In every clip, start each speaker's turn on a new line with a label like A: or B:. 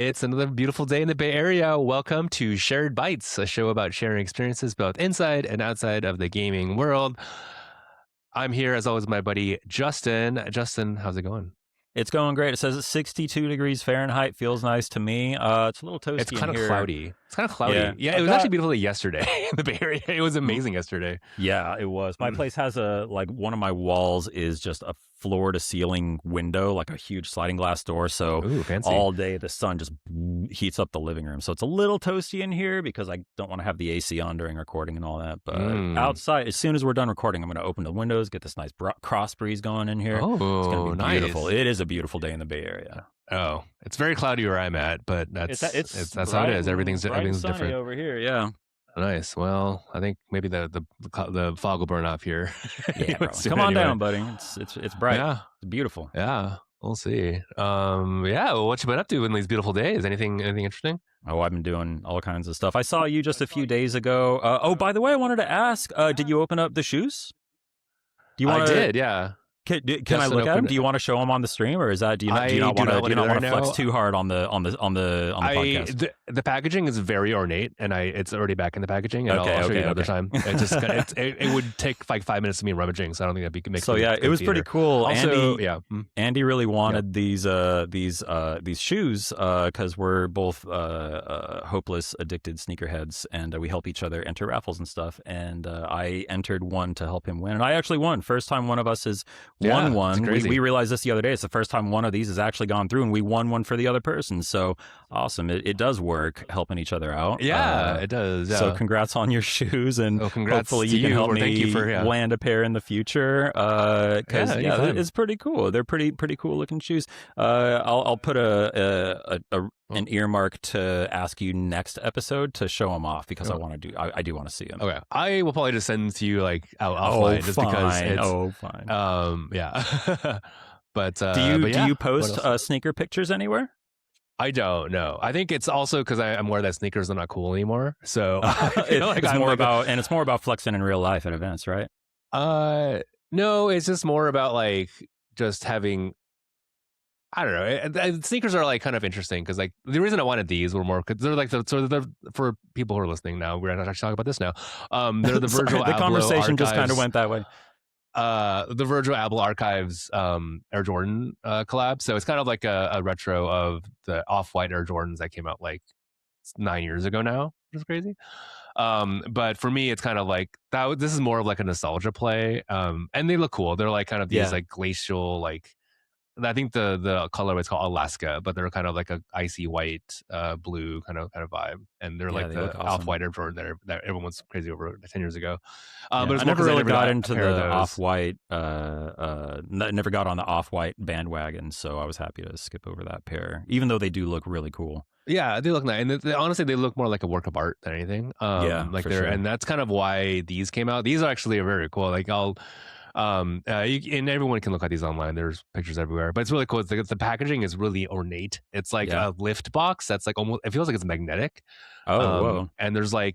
A: It's another beautiful day in the Bay Area. Welcome to Shared Bites, a show about sharing experiences both inside and outside of the gaming world. I'm here, as always, my buddy Justin. Justin, how's it going?
B: It's going great. It says it's 62 degrees Fahrenheit. Feels nice to me. It's a little
A: It's
B: toasty in
A: kind of
B: here.
A: cloudy. It's kind of cloudy.
B: Yeah,
A: Yeah, it was actually beautiful yesterday in the Bay Area. It was amazing yesterday.
B: Yeah, it was. My place has one of my walls is just a floor to ceiling window, like a huge sliding glass door. So
A: Ooh, fancy.
B: all day the sun just heats up the living room. So it's a little toasty in here because I don't want to have the AC on during recording and all that. But outside, as soon as we're done recording, I'm going to open the windows, get this nice cross breeze going in here.
A: Oh,
B: it's going to be beautiful.
A: nice.
B: It is a beautiful day in the Bay Area.
A: Oh, it's very cloudy where I'm at, but that's how it is. Everything's different
B: over here. Yeah.
A: Nice. Well, I think maybe the fog will burn off here.
B: Yeah, come on down, buddy. It's bright.
A: Yeah,
B: it's beautiful.
A: Yeah, we'll see. Yeah. Well, what you been up to in these beautiful days? Anything interesting?
B: Oh, I've been doing all kinds of stuff. I saw you just a few days ago. Oh, by the way, I wanted to ask: did you open up the shoes?
A: I did. Yeah.
B: Can I look at them? Do you want to show them on the stream, or is that do you not want to flex too hard on the podcast?
A: The packaging is very ornate, and it's already back in the packaging. And I'll show you another time. It would take like 5 minutes of me rummaging, so I don't think that'd be make.
B: So yeah, it was pretty cool.
A: Also,
B: Andy really wanted these shoes because we're both hopeless addicted sneakerheads, and we help each other enter raffles and stuff. And I entered one to help him win, and I actually won. First time one of us has won one. We realized this the other day. It's the first time one of these has actually gone through, and we won one for the other person. So awesome! It does work, helping each other out.
A: Yeah, it does. Yeah.
B: So congrats on your shoes, and hopefully you can help me land a pair in the future. Because it's pretty cool. They're pretty cool looking shoes. I'll put an earmark to ask you next episode to show them off because I do want to see them.
A: Okay, I will probably just send them to you like offline, just because it's
B: fine.
A: Yeah. But
B: do you post sneaker pictures anywhere?
A: I don't know. I think it's also because I'm aware that sneakers are not cool anymore. So
B: it's more about flexing in real life at events, right?
A: No, it's just more about like just having. I don't know. Sneakers are like kind of interesting because like the reason I wanted these were more because they're like they're for people who are listening now. We're not actually talking about this now. They're the Virgil.
B: The conversation
A: Archives,
B: just kind of went that way.
A: The Virgil Abloh Archives Air Jordan collab. So it's kind of like a retro of the Off-White Air Jordans that came out like 9 years ago now, which is crazy. But for me, it's kind of like that. This is more of like a nostalgia play. And they look cool. They're like kind of these like glacial like. I think the colorway is called Alaska, but they're kind of like a icy white, blue kind of vibe, and they're like the Off-White Air Jordan that everyone's crazy over 10 years ago. But
B: I never really got into the Off-White. Never got on the Off-White bandwagon, so I was happy to skip over that pair, even though they do look really cool.
A: Yeah, they look nice, and honestly, they look more like a work of art than anything. And that's kind of why these came out. These are actually very cool. Like and everyone can look at these online. There's pictures everywhere, but it's really cool. The packaging is really ornate. It's like a lift box that's like almost. It feels like it's magnetic.
B: Whoa!
A: And there's a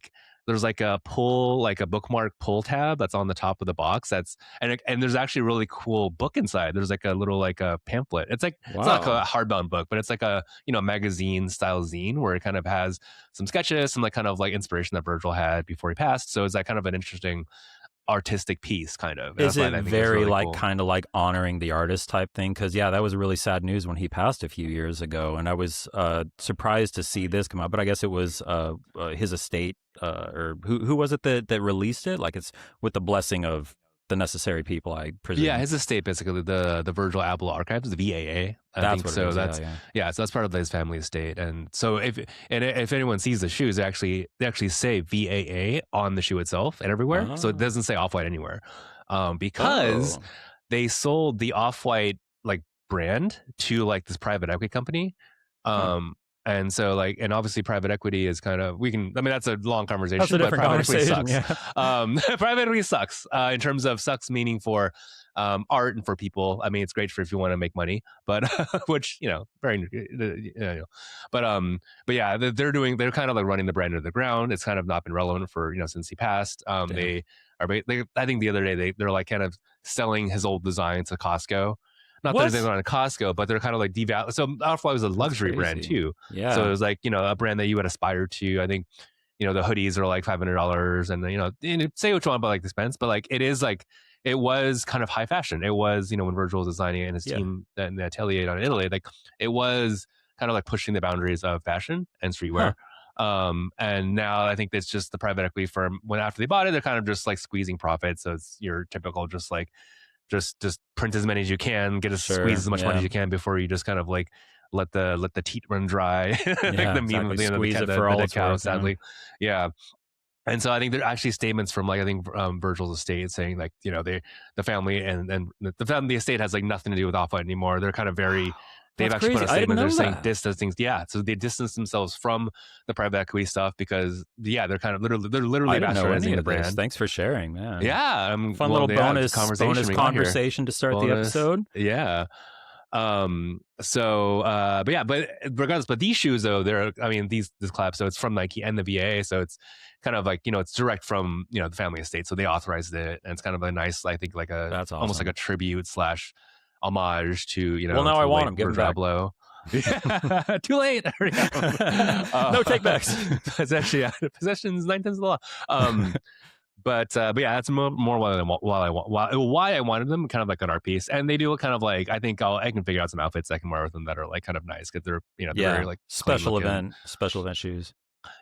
A: pull, like a bookmark pull tab that's on the top of the box. And there's actually a really cool book inside. There's like a little like a pamphlet. It's like it's not like a hardbound book, but it's like a magazine style zine where it kind of has some sketches, some like kind of like inspiration that Virgil had before he passed. So it's that kind of an interesting artistic piece kind of.
B: Is it very really like cool. Kind of like honoring the artist type thing? Because that was really sad news when he passed a few years ago, and I was surprised to see this come out, but I guess it was his estate or who was it that released it? Like it's with the blessing of the necessary people, I presume.
A: Yeah, his estate, basically the Virgil Abloh Archives, the VAA.
B: That's what it is.
A: So that's part of his family estate. And so if anyone sees the shoes, they actually say VAA on the shoe itself and everywhere. Oh. So it doesn't say Off-White anywhere, because they sold the Off-White like brand to like this private equity company. And so like, and obviously private equity is kind of, that's a long conversation.
B: That's a different conversation.
A: Sucks. Private equity sucks in terms of sucks, meaning for art and for people. I mean, it's great for if you want to make money, but which, very, but yeah, they're kind of like running the brand into the ground. It's kind of not been relevant for, since he passed. I think the other day they're like kind of selling his old design to Costco. not that there's
B: What?
A: anything on Costco, but they're kind of like devalued. So Off White was a
B: That's
A: luxury brand
B: crazy.
A: too. So it
B: Yeah.
A: was like, a brand that you would aspire to. I think, the hoodies are like $500, and say what you want about like the expense, but like it is like it was kind of high fashion. It was, when Virgil was designing it and his
B: Yeah.
A: team in the atelier on Italy, like it was kind of like pushing the boundaries of fashion and streetwear.
B: Huh.
A: And now I think it's just the private equity firm. When after they bought it, they're kind of just like squeezing profits. So it's your typical just like just print as many as you can, get squeeze
B: Sure.
A: as much money
B: Yeah.
A: as you can before you just kind of like let the teat run dry, like
B: Yeah.
A: the meme
B: Exactly.
A: of the end of
B: Squeeze it
A: the
B: for all
A: dead
B: it's
A: cow.
B: worth. Yeah.
A: Sadly, yeah. And so I think there are actually statements from like I think Virgil's estate saying like the family and the estate has like nothing to do with Off White anymore. They're kind of very they've
B: That's
A: actually put
B: crazy.
A: a
B: I didn't
A: statement. They're
B: know
A: saying
B: that.
A: distancing. Yeah, so they distance themselves from the private equity stuff because they're kind of they're literally
B: I didn't know any
A: bastardizing the
B: of this.
A: brand.
B: Thanks for sharing, man.
A: Yeah,
B: Fun
A: well,
B: little
A: yeah, it's a
B: bonus
A: conversation we got here.
B: conversation to start the
A: Bonus,
B: episode.
A: yeah. But regardless, but these shoes though, this collab, so it's from Nike and the VA, so it's kind of like it's direct from the family estate, so they authorized it, and it's kind of a nice, I think, like
B: That's
A: almost like
B: awesome.
A: a tribute slash homage to
B: Well, now
A: to
B: I
A: the
B: want
A: late
B: them. Give them
A: Virgil
B: back.
A: Abloh. Yeah, too late. I already have 'em.
B: No takebacks.
A: Possessions 9 tenths of the law. But yeah, that's more why I wanted them, kind of like an art piece, and they do look kind of like I think I can figure out some outfits I can wear with them that are like kind of nice because they're very
B: Yeah.
A: like clean
B: Special
A: looking.
B: event shoes.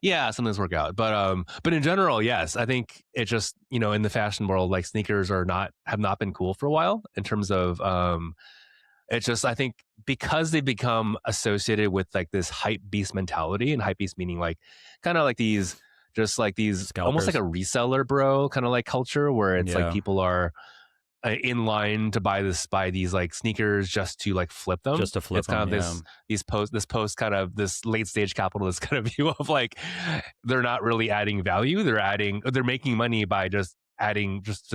A: Yeah, something's work out, but in general, yes, I think it just in the fashion world, like sneakers have not been cool for a while in terms of it's just I think because they've become associated with like this hype beast mentality, and hype beast meaning like kind of like these just like these almost like
B: Scalpers.
A: a reseller bro kind of like culture where it's like
B: Yeah.
A: people are in line to buy these like sneakers just to like flip them.
B: Just to flip
A: It's kind
B: them.
A: of
B: Yeah.
A: this post kind of this late stage capitalist kind of view of like they're not really adding value. They're making money by just adding just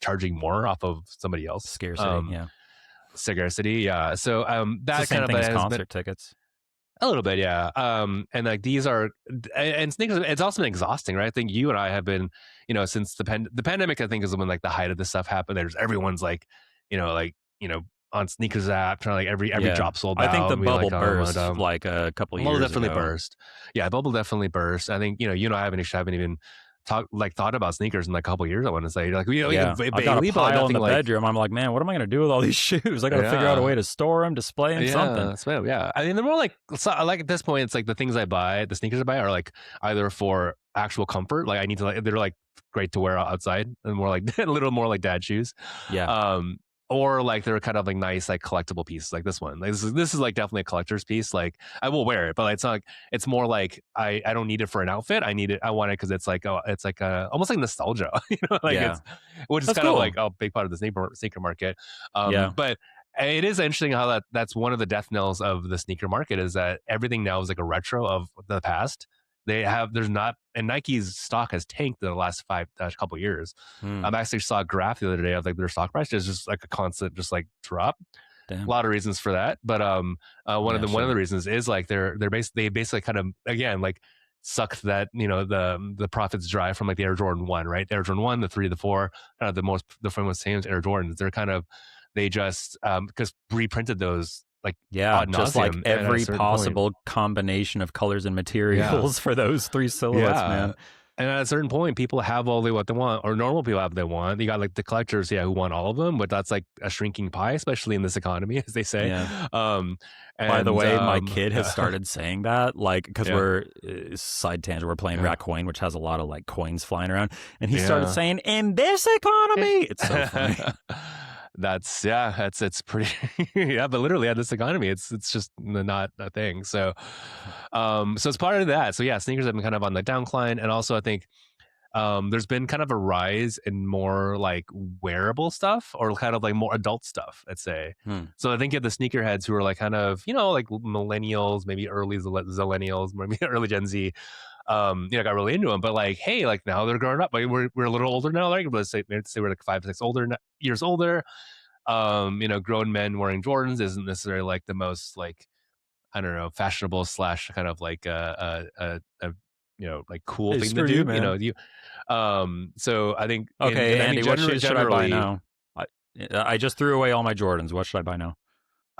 A: charging more off of somebody else.
B: Scarcity. Yeah.
A: Scarcity, yeah. So
B: It's the
A: that
B: same
A: kind of
B: thing as
A: has been
B: concert tickets.
A: a little bit, yeah. And like these are and sneakers. It's also been exhausting, right? I think you and I have been, since the pandemic. I think is when like the height of this stuff happened. There's everyone's like, on sneakers app trying to like every
B: Yeah.
A: drop sold
B: I think
A: out.
B: the
A: And we
B: bubble
A: like, oh my
B: burst like a couple
A: bubble
B: years
A: definitely
B: ago.
A: burst. Yeah, bubble definitely burst. I think you and I haven't even thought about sneakers in like a couple years. I want to say like
B: Yeah. I've got a
A: Bailey, but
B: pile in
A: nothing
B: the
A: like
B: bedroom. I'm like, man, what am I going to do with all these shoes? I got to figure out a way to store them, display them, something.
A: Yeah. I mean, they're more like like at this point, it's like the things I buy, the sneakers I buy are like either for actual comfort, like I need to like they're like great to wear outside, and more like a little more like dad shoes.
B: Yeah.
A: Or like they're kind of like nice like collectible pieces like this one. Like this is like definitely a collector's piece. Like I will wear it, but like, it's not like it's more like I don't need it for an outfit. I want it because it's like it's like almost like nostalgia, like
B: Yeah.
A: it's which is
B: That's
A: kind of
B: cool.
A: like a big part of the sneaker market.
B: Yeah.
A: But it is interesting how that's one of the death knells of the sneaker market is that everything now is like a retro of the past. There's not, and Nike's stock has tanked in the last couple years.
B: Hmm.
A: I actually saw a graph the other day of like their stock price is just like a constant just like drop.
B: Damn.
A: A lot of reasons for that, but one of the reasons is like they basically kind of again like sucked that the profits dry from like the Air Jordan 1, right? Air Jordan 1, the 3, the 4, kind of the famous Air Jordans. They're kind of they just because reprinted those like
B: Yeah,
A: ad
B: just like
A: nauseum, and at a
B: every
A: certain
B: possible
A: point,
B: combination of colors and materials for those three silhouettes, man.
A: And at a certain point, people have what they want, or normal people have what they want. You got like the collectors, who want all of them, but that's like a shrinking pie, especially in this economy, as they say.
B: Yeah.
A: And,
B: by the way, my kid has started saying that, like, because we're side tangent, we're playing Raccoin, which has a lot of like coins flying around, and he started saying, "In this economy," it's so funny.
A: It's pretty but literally at this economy it's just not a thing, so it's part of that. So sneakers have been kind of on the downcline, and also I think there's been kind of a rise in more like wearable stuff, or kind of like more adult stuff, I'd say. So I think you have the sneakerheads who are like kind of like millennials, maybe early zillennials, maybe early Gen Z, got really into them. But like, hey, like now they're growing up. Like we're a little older now. Like let's say we're like 5, 6 years older. Grown men wearing Jordans isn't necessarily like the most like I don't know fashionable slash kind of like like cool thing to do.
B: You, man.
A: So I think
B: okay, Andy, what shoes should I buy
A: generally
B: now? I just threw away all my Jordans. What should I buy now?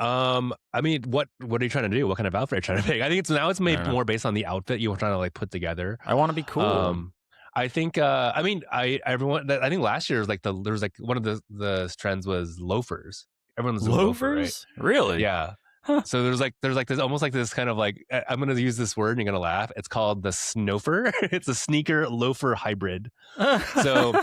A: I mean, what are you trying to do? What kind of outfit are you trying to make? I think it's
B: I don't
A: made
B: know.
A: more based on the outfit you were trying to like put together.
B: I want to be cool.
A: Um, I think I mean I think last year was like there was like one of the trends was loafers. Everyone was doing loafer, right?
B: Loafers? Really?
A: Yeah.
B: Huh.
A: So there's like this almost like this kind of like I'm gonna use this word and you're gonna laugh. It's called the snofer. It's a sneaker loafer hybrid. So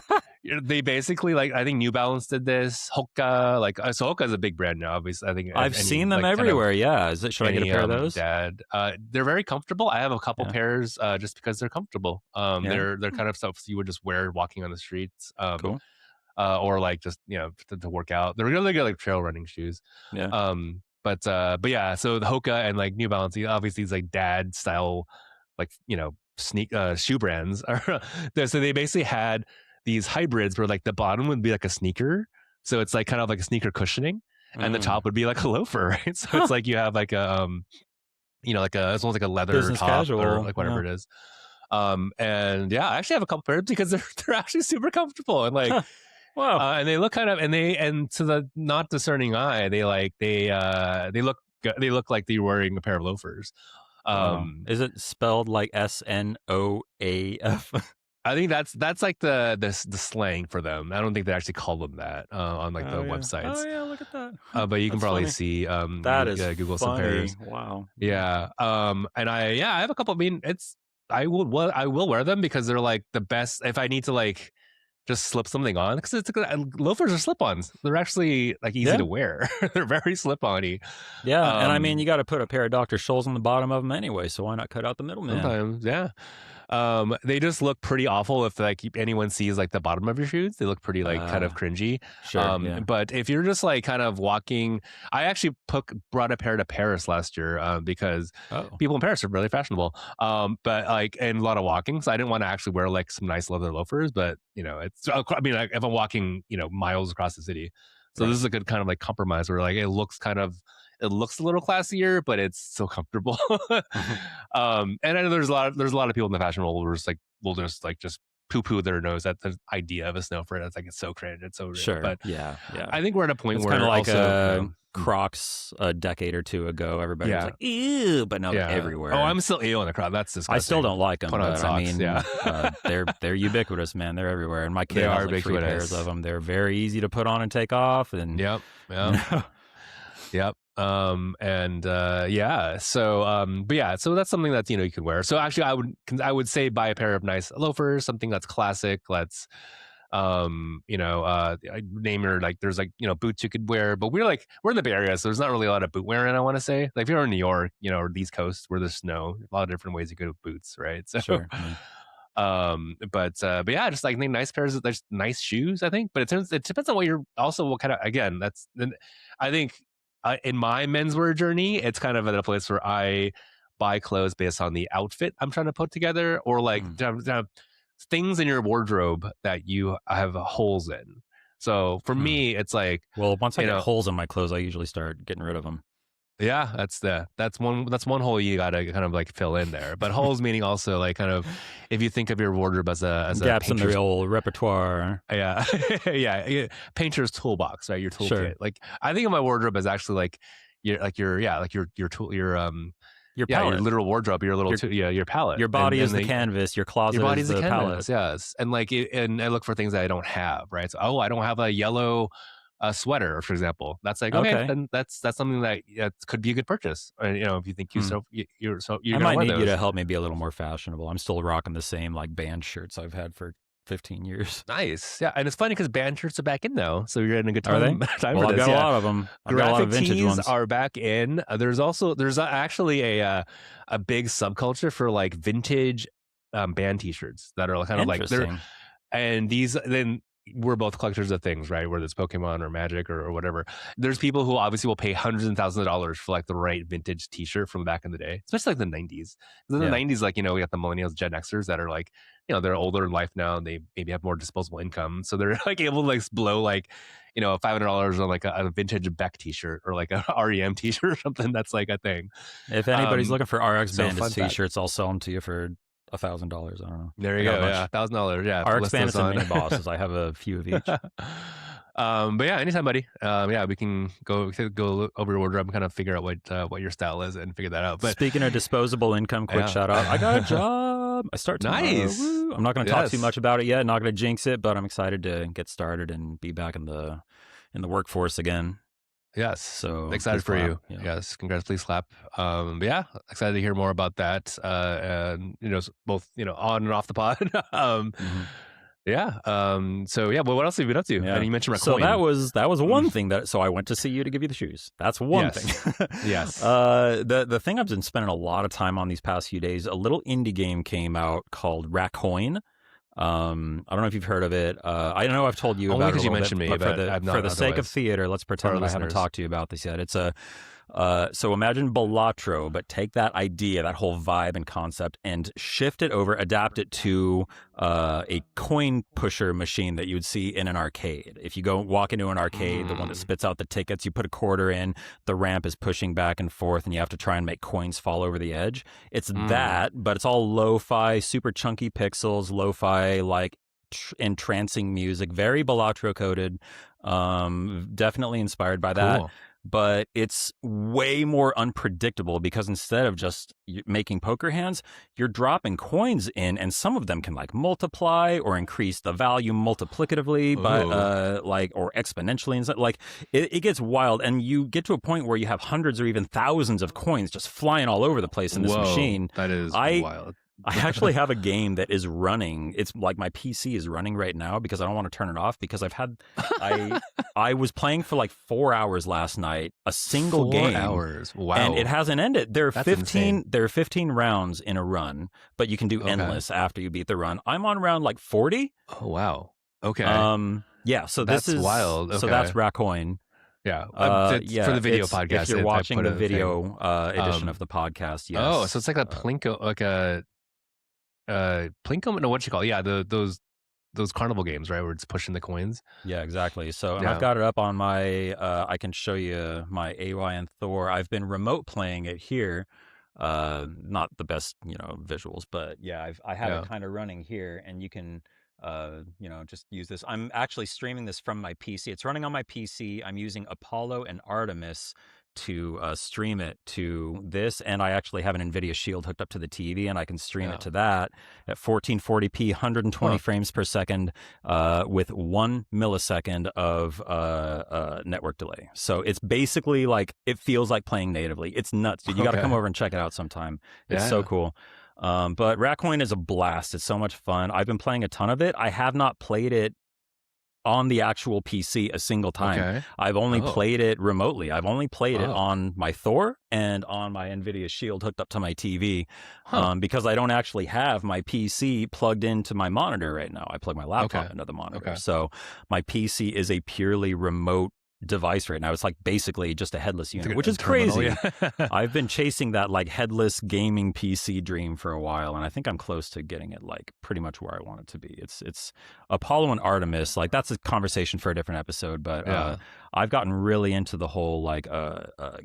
A: they basically like I think New Balance did this. Hoka, like so Hoka is a big brand now. Obviously, I think
B: I've
A: any
B: seen them
A: like kind of
B: everywhere. Yeah. Should I get a
A: any
B: pair of those?
A: dad. They're very comfortable. I have a couple
B: Yeah.
A: pairs just because they're comfortable.
B: Yeah.
A: They're kind of stuff you would just wear walking on the streets.
B: Cool.
A: Or like just to work out. They're really good like trail running shoes.
B: Yeah.
A: But yeah, so the Hoka and like New Balance, obviously these like dad style, like shoe brands are. So they basically had these hybrids where like the bottom would be like a sneaker, so it's like kind of like a sneaker cushioning, and the top would be like a loafer, right? So
B: Huh.
A: it's like you have like a like it's almost like a leather
B: Business
A: top or
B: casual.
A: like whatever
B: Yeah.
A: it is. And yeah, I actually have a couple pairs because they're actually super comfortable and like
B: Huh. Wow.
A: and they look kind of and to the not discerning eye they look like they're wearing a pair of loafers.
B: Wow.
A: um
B: Is it spelled like SNOAF?
A: I think that's like the slang for them. I don't think they actually call them that on like the
B: Oh yeah. Oh
A: websites.
B: yeah. Look at that. Huh.
A: But you can
B: That's
A: probably
B: funny.
A: see
B: That
A: you
B: is
A: Google some
B: funny.
A: pairs.
B: Wow.
A: Yeah. And I have a couple. I mean, I will wear them because they're like the best if I need to like just slip something on because loafers are slip-ons. They're actually like easy
B: Yeah.
A: to wear. They're very slip-on-y.
B: Yeah. And I mean, you got to put a pair of Dr. Scholl's on the bottom of them anyway. So why not cut out the middleman?
A: Sometimes, yeah. They just look pretty awful if like anyone sees like the bottom of your shoes. They look pretty like kind of cringy.
B: Sure. Yeah.
A: But if you're just like kind of walking, I actually brought a pair to Paris last year because
B: Oh.
A: people in Paris are really fashionable. But like and a lot of walking, so I didn't want to actually wear like some nice leather loafers. But it's I mean like, if I'm walking miles across the city, so
B: Right.
A: this is a good kind of like compromise where like it looks a little classier, but it's so comfortable. And I know there's a lot of people in the fashion world who will just poo poo their nose at the idea of a snowflake. It's like it's so cringe, it's so weird.
B: Sure.
A: But
B: Yeah. Yeah.
A: I think we're at a point
B: It's
A: where
B: kind of like
A: also
B: Crocs a decade or two ago. Everybody was
A: Yeah.
B: like, ew, but now they're
A: yeah.
B: everywhere.
A: Oh, I'm still ew on the crowd. That's disgusting.
B: I still don't like them,
A: Put on
B: but I
A: socks,
B: mean,
A: yeah.
B: they're ubiquitous, man. They're everywhere. And my kid
A: They
B: has
A: are
B: like 3 pairs
A: ubiquitous.
B: of them. They're very easy to put on and take off. And
A: Yep. Yep. Yeah. So but yeah, so that's something that you can wear. So actually I would say buy a pair of nice loafers, something that's classic. Let's I name her like there's like boots you could wear, but we're in the Bay Area, so there's not really a lot of boot wearing. I want to say like if you're in New York, or the East Coast where there's snow, a lot of different ways you go with boots, right? So
B: sure. Yeah.
A: but yeah, just like nice pairs of there's nice shoes, I think. But it depends on what kind of again. That's then I think in my menswear journey, it's kind of at a place where I buy clothes based on the outfit I'm trying to put together, or like things in your wardrobe that you have holes in. So for me, it's like
B: Well, once I get holes in my clothes, I usually start getting rid of them.
A: yeah, that's one hole you gotta kind of like fill in there. But holes meaning also like kind of if you think of your wardrobe as
B: Gaps
A: a
B: in the old repertoire.
A: yeah, yeah, painter's toolbox, right? Your toolkit.
B: Sure.
A: Like I think of my wardrobe as actually like your tool
B: Your
A: yeah,
B: palette.
A: your literal wardrobe, your little your palette.
B: Your body is the canvas. Your closet is the palette.
A: Yes, and and I look for things that I don't have, right? So I don't have a yellow sweater, for example. That's like okay, then that's something that could be a good purchase. If you think you're
B: I might need you to help me be a little more fashionable. I'm still rocking the same like band shirts I've had for 15 years.
A: Nice, yeah, and it's funny because band shirts are back in now, so you're in a good time.
B: Are they?
A: time
B: well,
A: for
B: I've
A: this,
B: got a lot of them. I've got a lot of
A: Graphic
B: vintage
A: tees
B: ones.
A: are back in. There's actually a big subculture for like vintage band T-shirts that are kind of like and these then we're both collectors of things, right? Whether it's Pokemon or Magic or whatever. There's people who obviously will pay hundreds and thousands of dollars for like the right vintage T-shirt from back in the day, especially like the 90s. In the 90s, like we got the millennials, Gen Xers that are like, they're older in life now and they maybe have more disposable income, so they're like able to like blow like $500 on like a vintage Beck T-shirt or like a REM T-shirt or something. That's like a thing.
B: If anybody's looking for RX
A: so
B: Bandits T-shirts, I'll sell them to you for $1,000. I don't know.
A: There
B: I
A: you
B: got a
A: go.
B: bunch.
A: Yeah, $1,000. Yeah,
B: RX
A: list those
B: Bandits and
A: on.
B: mini bosses. I have a few of each.
A: But yeah, anytime, buddy. Yeah, we can go over your wardrobe and kind of figure out what your style is and figure that out. But
B: Speaking of disposable income, quick
A: yeah,
B: shout out. I got a job. I start tomorrow.
A: nice.
B: Woo. I'm not going to talk too
A: Yes,
B: much about it yet. Not going to jinx it, but I'm excited to get started and be back in the workforce again.
A: yes.
B: So
A: Excited
B: please
A: for
B: clap.
A: you.
B: Yeah.
A: Yes, congrats. Please clap. But yeah, excited to hear more about that. And both on and off the pod.
B: Mm-hmm.
A: Yeah. So yeah, well, what else have you been up to?
B: Yeah.
A: And you mentioned
B: So
A: Raccoin.
B: that was one thing so I went to see you to give you the shoes. That's one
A: Yes.
B: thing.
A: Yes.
B: The thing I've been spending a lot of time on these past few days, a little indie game came out called Raccoin. I don't know if you've heard of it. I know I've told you
A: Only
B: about it a
A: because you
B: little
A: mentioned
B: bit,
A: me,
B: but
A: but
B: for the sake of theater, let's pretend that I haven't talked to you about this yet. It's so imagine Balatro, but take that idea, that whole vibe and concept, and shift it over, adapt it to a coin pusher machine that you would see in an arcade. If you go walk into an arcade, the one that spits out the tickets, you put a quarter in, the ramp is pushing back and forth, and you have to try and make coins fall over the edge. It's that, but it's all lo-fi, super chunky pixels, lo-fi, like entrancing music, very Balatro coded, definitely inspired by that. But it's way more unpredictable because instead of just making poker hands, you're dropping coins in, and some of them can like multiply or increase the value multiplicatively, but or exponentially, and like it gets wild, and you get to a point where you have hundreds or even thousands of coins just flying all over the place in this machine.
A: That is wild.
B: I actually have a game that is running. It's like my PC is running right now because I don't want to turn it off because I was playing for like 4 hours last night, a single game.
A: 4 hours. Wow.
B: And it hasn't ended. There are
A: That's
B: 15
A: insane.
B: there are 15 rounds in a run, but you can do endless after you beat the run. I'm on round like 40.
A: Oh wow. Okay.
B: Yeah, so
A: that's
B: this is
A: wild. Okay.
B: So that's Raccoin.
A: Yeah.
B: Yeah,
A: for the video podcast.
B: If you're watching the video edition of the podcast, yes.
A: Oh, so it's like a Plinko, like a Plinko. No, what you call it? Yeah, those carnival games, right, where it's pushing the coins.
B: Yeah, exactly. So and I've got it up on my. I can show you my AY and Thor. I've been remote playing it here. Not the best, visuals, but yeah, I have it kind of running here, and you can. Just use this. I'm actually streaming this from my PC. It's running on my PC. I'm using Apollo and Artemis to stream it to this, and I actually have an NVIDIA Shield hooked up to the TV, and I can stream it to that at 1440p, 120 frames per second, with 1 millisecond of network delay. So it's basically like, it feels like playing natively. It's nuts, dude. You got to come over and check it out sometime. It's so cool. But Raccoin is a blast. It's so much fun. I've been playing a ton of it. I have not played it on the actual PC a single time.
A: Okay.
B: I've only played it remotely. I've only played it on my Thor and on my NVIDIA Shield hooked up to my TV, because I don't actually have my PC plugged into my monitor right now. I plug my laptop into the monitor. So my PC is a purely remote device right now. It's like basically just a headless unit, which is crazy. I've been chasing that like headless gaming PC dream for a while, and I think I'm close to getting it like pretty much where I want it to be. It's Apollo and Artemis, like that's a conversation for a different episode, but I've gotten really into the whole like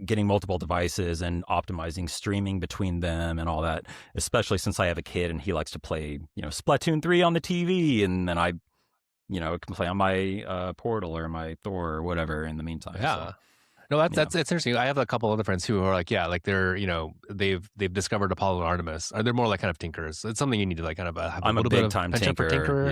B: getting multiple devices and optimizing streaming between them and all that, especially since I have a kid and he likes to play, Splatoon 3 on the TV, and then I can play on my Portal or my Thor or whatever in the meantime.
A: Yeah. No, that's interesting. I have a couple other friends who are like, they're, they've discovered Apollo and Artemis. They're more like kind of tinkers. It's something you need to like kind of have
B: I'm
A: a little
B: big
A: bit of
B: time
A: penchant for tinker.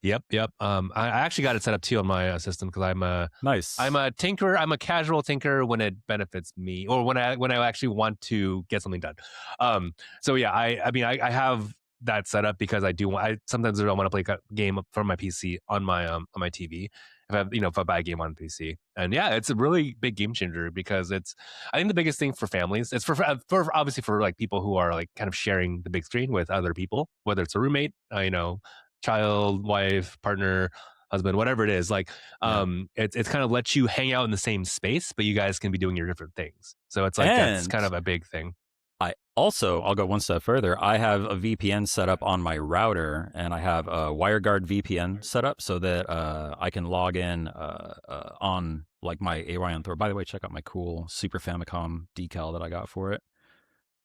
B: Yeah.
A: Yep. I actually got it set up too on my system because I'm a tinker. I'm a casual tinker when it benefits me, or when I actually want to get something done. So yeah, I have that set up because I sometimes I don't want to play a game from my PC on my TV. If I buy a game on PC, and it's a really big game changer because I think the biggest thing for families, it's for obviously for like people who are like kind of sharing the big screen with other people, whether it's a roommate, child, wife, partner, husband, whatever it is, like it's kind of lets you hang out in the same space, but you guys can be doing your different things. So it's like that's kind of a big thing.
B: I'll go one step further. I have a VPN set up on my router, and I have a WireGuard VPN set up so that I can log in on like my AY on Thor. By the way, check out my cool Super Famicom decal that I got for it.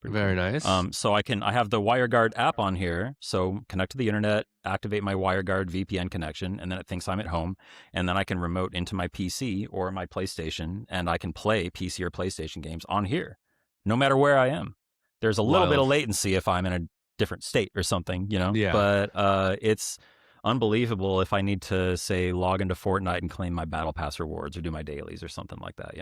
B: Pretty
A: Very
B: cool.
A: nice.
B: So I have the WireGuard app on here. So connect to the internet, activate my WireGuard VPN connection, and then it thinks I'm at home. And then I can remote into my PC or my PlayStation, and I can play PC or PlayStation games on here, no matter where I am. There's a little bit of
A: Wild.
B: latency if I'm in a different state or something,
A: Yeah.
B: but it's unbelievable if I need to, say, log into Fortnite and claim my Battle Pass rewards or do my dailies or something like that.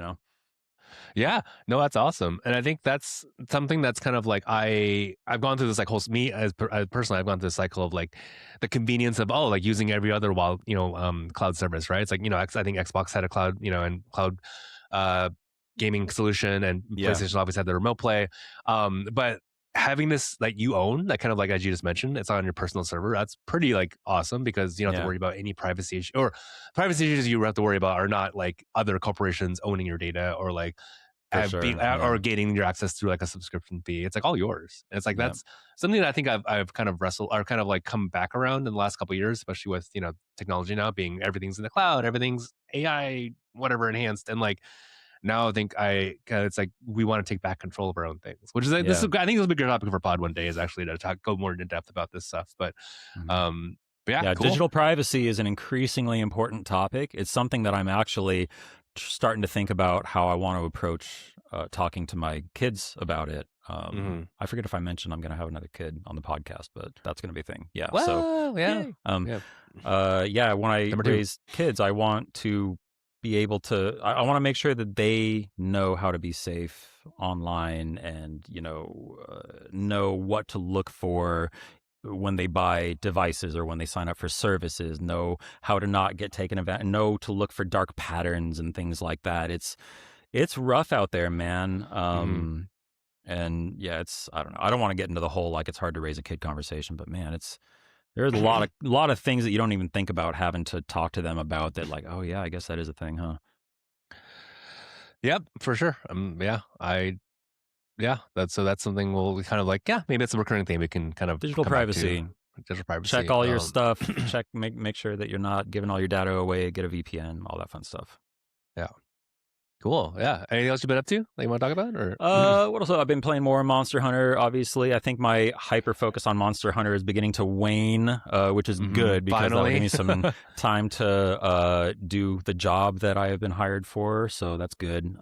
A: Yeah, no, that's awesome, and I think that's something that's kind of like I've gone through this like whole me as personally I've gone through this cycle of like the convenience of like using every other while cloud service, right? It's like I think Xbox had a cloud and cloud uh gaming solution, and
B: Yeah.
A: PlayStation obviously had the remote play, but having this like you own that kind of like as you just mentioned, it's on your personal server. That's pretty like awesome because you don't have to
B: Yeah.
A: worry about any privacy issue or privacy issues you have to worry about are not like other corporations owning your data or like
B: For sure.
A: or
B: Yeah.
A: getting your access through like a subscription fee. It's like all yours. And it's like
B: Yeah.
A: that's something that I think I've kind of wrestled or kind of like come back around in the last couple of years, especially with technology now being everything's in the cloud, everything's AI whatever enhanced, and like now I think it's like we want to take back control of our own things, which is like, this
B: Yeah.
A: is I think this will be a good topic for pod one day is actually to go more in depth about this stuff.
B: Mhm.
A: Um, but yeah,
B: Yeah,
A: cool.
B: digital privacy is an increasingly important topic. It's something that I'm actually starting to think about how I want to approach talking to my kids about it. I forget if I mentioned I'm going to have another kid on the podcast, but that's going to be a thing. Yeah. So,
A: Well, yeah,
B: yay.
A: yeah.
B: Yeah. When I
A: Number two.
B: raise kids, I want to be able to. I want to make sure that they know how to be safe online and know what to look for when they buy devices or when they sign up for services, know how to not get taken advantage, know to look for dark patterns and things like that. It's rough out there, man. And yeah, I don't know. I don't want to get into the whole like it's hard to raise a kid conversation, but man, there's a lot of things that you don't even think about having to talk to them about that like, oh yeah, I guess that is a thing, huh?
A: Yep, for sure. That's something we'll kind of like, yeah, maybe it's a recurring thing we can kind of
B: Digital
A: come back to.
B: privacy.
A: Digital privacy.
B: Check all your stuff. Make sure that you're not giving all your data away, get a VPN, all that fun stuff.
A: Yeah. Cool. Yeah. Anything else you've been up to that you want to talk about? Or
B: What else? I've been playing more Monster Hunter. Obviously, I think my hyper focus on Monster Hunter is beginning to wane, which is good because that'll give me some time to do the job that I have been hired for. So that's good.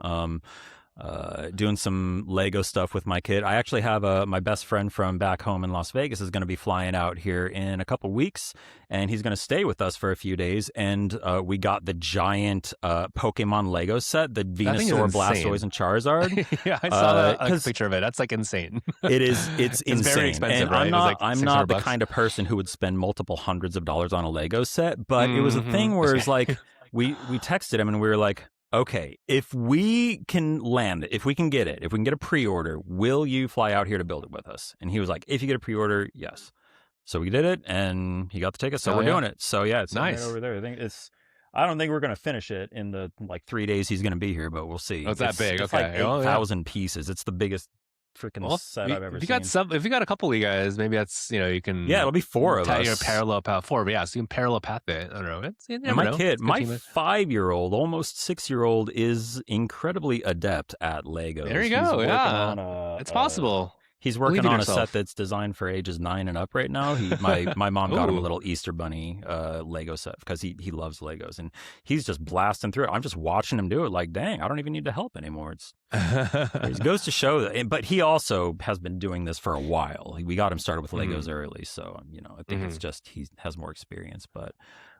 B: Doing some Lego stuff with my kid. I actually have my best friend from back home in Las Vegas is going to be flying out here in a couple weeks, and he's going to stay with us for a few days. And we got the giant Pokemon Lego set, the Venusaur, Blastoise, and Charizard.
A: Yeah, I saw a picture of it. That's like insane.
B: It's insane.
A: Very expensive,
B: and
A: right?
B: I'm not the kind of person who would spend multiple hundreds of dollars on a Lego set, but it was a thing where it's like we texted him and we were like, okay, if we can land it, if we can get a pre-order, will you fly out here to build it with us? And he was like, if you get a pre-order, yes. So we did it, and he got the ticket, so we're doing it. So yeah, it's
A: nice.
B: right over there. I don't think we're going to finish it in the 3 days he's going to be here, but we'll see.
A: Oh, it's that big.
B: It's
A: okay.
B: like 8,000 pieces. It's the biggest freaking set I've ever seen.
A: If you got a couple of you guys, maybe that's you can.
B: Yeah, it'll be 4 of us.
A: Parallel path 4, but yeah, so you can parallel path it. I don't know.
B: And my kid, my 5-year-old, almost 6-year-old, is incredibly adept at Legos.
A: There you go. Yeah, it's possible.
B: He's working on a set that's designed for ages 9 and up right now. My mom got him a little Easter Bunny Lego set because he loves Legos, and he's just blasting through it. I'm just watching him do it like, dang, I don't even need to help anymore. It goes to show that, but he also has been doing this for a while. We got him started with Legos early, so I think it's just he has more experience. But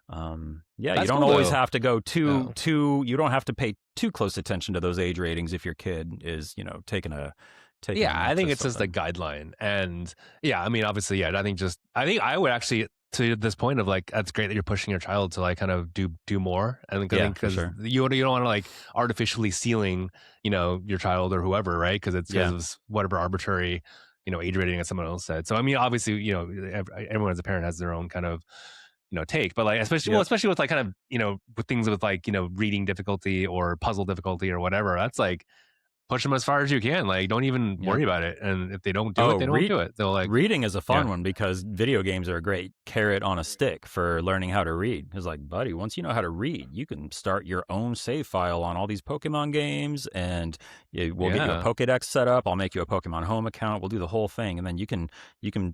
B: yeah, that's you don't always have to go too. You don't have to pay too close attention to those age ratings if your kid is taking a.
A: I think it's just a guideline, and yeah, I mean, obviously, yeah, I think I would actually to this point of like that's great that you're pushing your child to like kind of do more. I think because you don't want to like artificially ceiling your child or whoever, right? Because it's whatever arbitrary age rating that someone else said. So I mean, obviously, everyone as a parent has their own kind of take, but like especially with like kind of with things with like reading difficulty or puzzle difficulty or whatever. That's like push them as far as you can. Like, don't even
B: Yep.
A: worry about it. And if they don't do it,
B: Oh,
A: they don't do it. They'll like,
B: reading is a
A: yeah,
B: fun one because video games are a great carrot on a stick for learning how to read. It's like, buddy, once you know how to read, you can start your own save file on all these Pokemon games, and we'll get you a
A: yeah,
B: Pokédex set up. I'll make you a Pokemon Home account. We'll do the whole thing, and then you can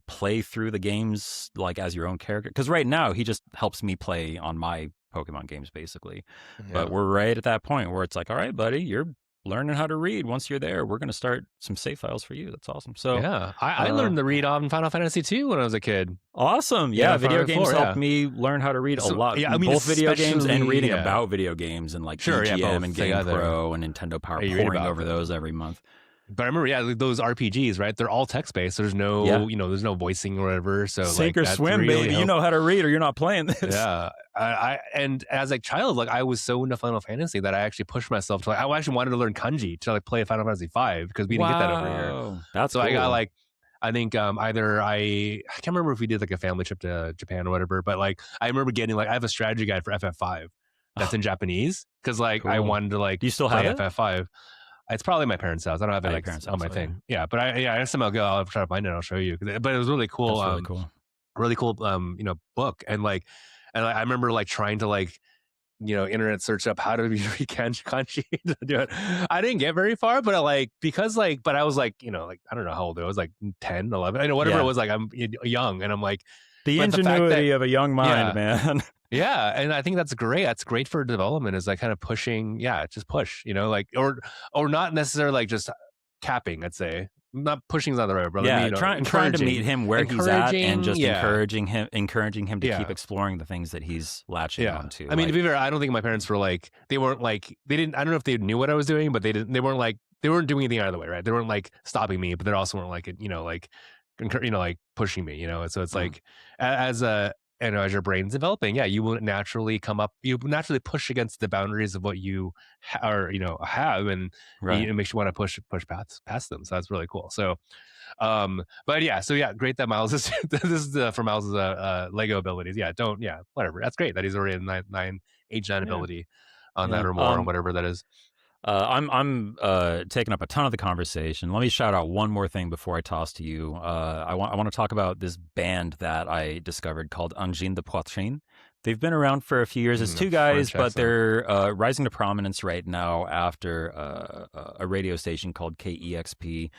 B: play through the games like as your own character. Because right now he just helps me play on my Pokemon games basically, but
A: yeah.
B: we're right at that point where it's like, all right, buddy, you're learning how to read. Once you're there, we're going to start some save files for you. That's awesome. So,
A: Yeah, I
B: uh,
A: learned to read on Final Fantasy 2 when I was a kid.
B: awesome.
A: Yeah,
B: Yeah, video
A: Final
B: games
A: Four.
B: helped
A: Yeah.
B: me learn how to read a
A: So
B: lot,
A: yeah, I mean,
B: both video games and
A: especially
B: reading
A: yeah,
B: about video games and like
A: sure, yeah,
B: EGM
A: both
B: and
A: together.
B: GamePro and Nintendo Power,
A: You read
B: pouring
A: about
B: over those
A: them.
B: every month.
A: But I remember, yeah, like those RPGs, right? They're all text based. There's
B: Yeah.
A: no, there's no voicing or whatever. So
B: Sink
A: like
B: or
A: that
B: swim,
A: really
B: baby. You
A: helped.
B: know how to read or you're not playing this.
A: Yeah, and as a child, like I was so into Final Fantasy that I actually pushed myself to like I actually wanted to learn kanji to like play Final Fantasy 5 because we didn't get that over here.
B: Wow. That's
A: So I got
B: cool.
A: like I think either I can't remember if we did like a family trip to Japan or whatever, but like I remember getting like I have a strategy guide for FF5 that's
B: Oh,
A: in Japanese because like I
B: cool.
A: wanted to like
B: Do you still have
A: play
B: it?
A: FF5. It's probably my parents' house. I don't have it
B: At your
A: like
B: parents'
A: on
B: house.
A: my
B: Oh, yeah.
A: thing. Yeah, but I somehow go. I'll try to find it. I'll show you. But it was really cool.
B: That's really cool.
A: Really cool. Book and I remember like trying to like internet search up how to read kanji to do it. I didn't get very far, but but I was like, like, I don't know how old I was, like 10, 11, I know whatever it
B: Yeah.
A: was, like I'm young and I'm like,
B: The
A: but the fact that,
B: ingenuity of a young mind,
A: yeah,
B: man.
A: yeah. And I think that's great. That's great for development is like kind of pushing. Yeah. Just push, like, or not necessarily like just capping, I'd say not pushing is not the right word, but I mean,
B: Yeah, trying to meet him where he's at and just
A: Yeah.
B: encouraging him to keep
A: Yeah.
B: exploring the things that he's latching
A: Yeah.
B: onto.
A: I mean, to
B: Like,
A: be fair, I don't think my parents were like, they weren't like, they didn't, I don't know if they knew what I was doing, but they weren't like, they weren't doing anything out of the way, right? They weren't like stopping me, but they also weren't like, like, like pushing me, So it's
B: mm,
A: like, as as your brain's developing, yeah, you will naturally you naturally push against the boundaries of what you have, and
B: right.
A: it makes you want to push past them. So that's really cool. So, but yeah, so yeah, great that Miles is this is for Miles's Lego abilities. Yeah, whatever. That's great that he's already in age 9
B: Yeah.
A: ability on that
B: Yeah.
A: or more, or whatever that is.
B: I'm taking up a ton of the conversation. Let me shout out one more thing before I toss to you. I want to talk about this band that I discovered called Angine de Poitrine. They've been around for a few years. It's two guys,
A: French
B: but
A: accent.
B: they're rising to prominence right now after a radio station called KEXP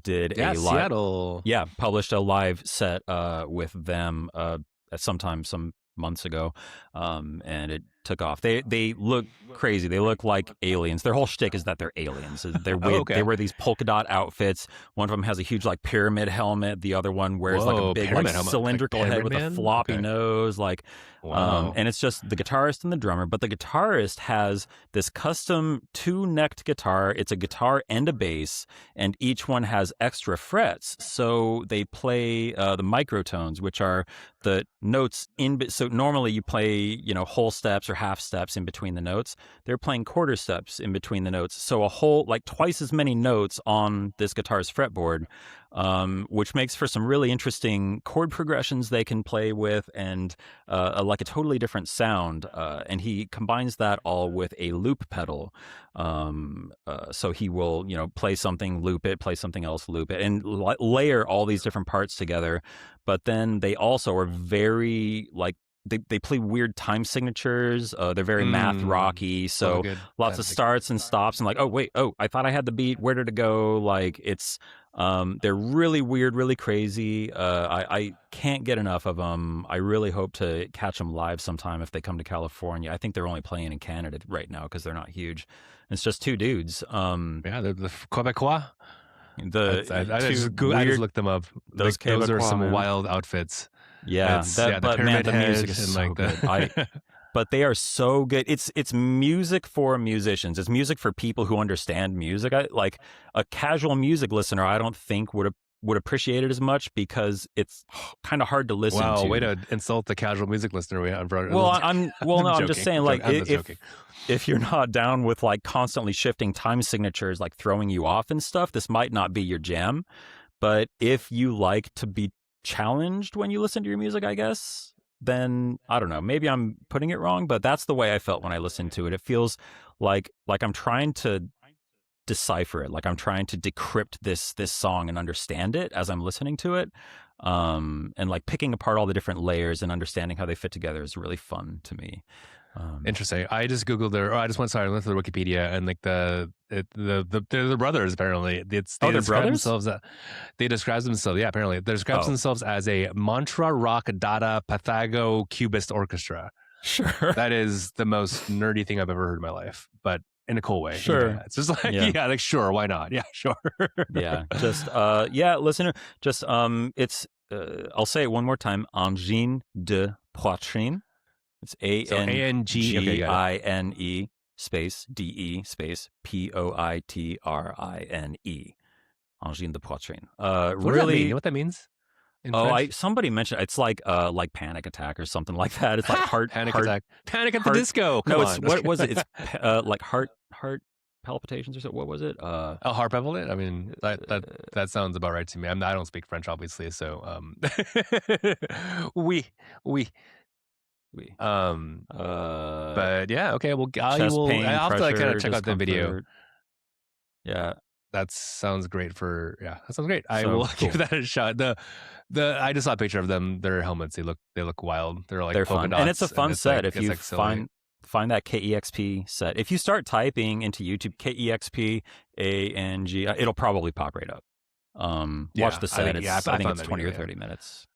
B: did
A: Yeah,
B: a live,
A: Seattle.
B: published a live set with them at some months ago, and it took off. They look crazy. They look like aliens. Their whole shtick is that they're aliens. They're
A: Oh,
B: weird. They
A: okay.
B: wear these polka dot outfits. One of them has a huge like pyramid helmet. The other one wears like a big like
A: helmet,
B: cylindrical
A: like
B: head with a
A: Man?
B: floppy
A: Okay.
B: nose. Like,
A: Wow.
B: and it's just the guitarist and the drummer. But the guitarist has this custom 2-necked guitar. It's a guitar and a bass, and each one has extra frets. So they play the microtones, which are the notes in. So normally you play, whole steps or half steps in between the notes. They're playing quarter steps in between the notes. So a whole, like twice as many notes on this guitar's fretboard, which makes for some really interesting chord progressions they can play with and like a totally different sound. And he combines that all with a loop pedal. So he will, play something, loop it, play something else, loop it, and layer all these different parts together. But then they also are very like, they play weird time signatures. They're very math rocky. So lots of starts and stops and like, oh, wait, I thought I had the beat. Where did it go? Like it's, they're really weird, really crazy. I can't get enough of them. I really hope to catch them live sometime if they come to California. I think they're only playing in Canada right now because they're not huge. It's just two dudes.
A: Yeah, the Quebecois. I just looked them up.
B: Those
A: those are some
B: man.
A: wild outfits.
B: Yeah,
A: the
B: but man,
A: pyramid
B: the
A: head
B: music is
A: and
B: so
A: like
B: good. But they are so good. It's music for musicians. It's music for people who understand music. Like a casual music listener, I don't think would appreciate it as much because it's kind of hard to listen to.
A: Wow, way to insult the casual music listener we have.
B: Well, I'm just saying, like, if you're not down with like constantly shifting time signatures, like throwing you off and stuff, this might not be your jam. But if you like to be challenged when you listen to your music, I guess, then I don't know, maybe I'm putting it wrong, but that's the way I felt when I listened to it. It feels like I'm trying to decipher it. Like I'm trying to decrypt this song and understand it as I'm listening to it. And like picking apart all the different layers and understanding how they fit together is really fun to me.
A: Interesting. I just googled their. Oh, I just went. Sorry, I went to the Wikipedia and like they're the brothers. Apparently, they
B: they're
A: describe
B: brothers?
A: themselves. They describe themselves. Yeah, apparently they describe
B: Oh,
A: themselves as a mantra rock dada pathago cubist orchestra.
B: sure.
A: That is the most nerdy thing I've ever heard in my life, but in a cool way.
B: Sure.
A: It's just like
B: Yeah.
A: like sure, why not? Yeah, sure.
B: Yeah. Just listener, just it's I'll say it one more time. Angine de poitrine. It's
A: So A-N-G. Okay, got it.
B: ANGINE space DE space POITRINE. Angine de poitrine.
A: What does that mean? You know what that means in French?
B: Somebody mentioned it's like panic attack or something like that. It's like
A: Panic attack. Panic at the
B: heart-
A: disco. Come
B: No,
A: on.
B: it's what was it? It's like heart palpitations or something. What was it?
A: Oh, heart palpitant. I mean, that sounds about right to me. I don't speak French, obviously. So, we,
B: we
A: but yeah, okay. Well, I
B: chest
A: will.
B: pain,
A: I'll have to like kind
B: pressure,
A: of check out the video.
B: discomfort. Yeah.
A: That sounds great that sounds great. I
B: So,
A: will
B: cool.
A: give that a shot. I just saw a picture of them. Their helmets, they look wild. They're like
B: They're
A: polka
B: fun,
A: dots,
B: and it's a fun set.
A: Like,
B: if you
A: like
B: find that KEXP set, if you start typing into YouTube KEXP ANG, it'll probably pop right up. Watch the set. I think it's 20 or 30 minutes.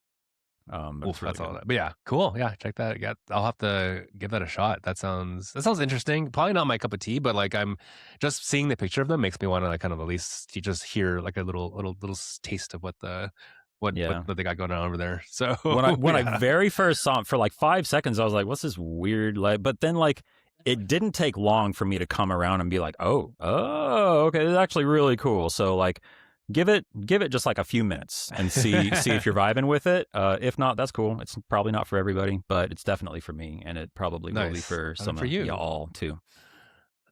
A: Oof,
B: really
A: that's all that. But yeah, cool. Yeah, check that. Yeah, I'll have to give that a shot. That sounds interesting. Probably not my cup of tea, but like I'm just seeing the picture of them makes me want to like kind of at least just hear like a little taste of what what they got going on over there. So
B: when I very first saw it for like 5 seconds, I was like, "What's this weird?" Like, but then like it didn't take long for me to come around and be like, "Oh, okay, it's actually really cool." So like. Give it just like a few minutes and see if you're vibing with it. If not, that's cool. It's probably not for everybody, but it's definitely for me, and it probably will be for some of y'all too.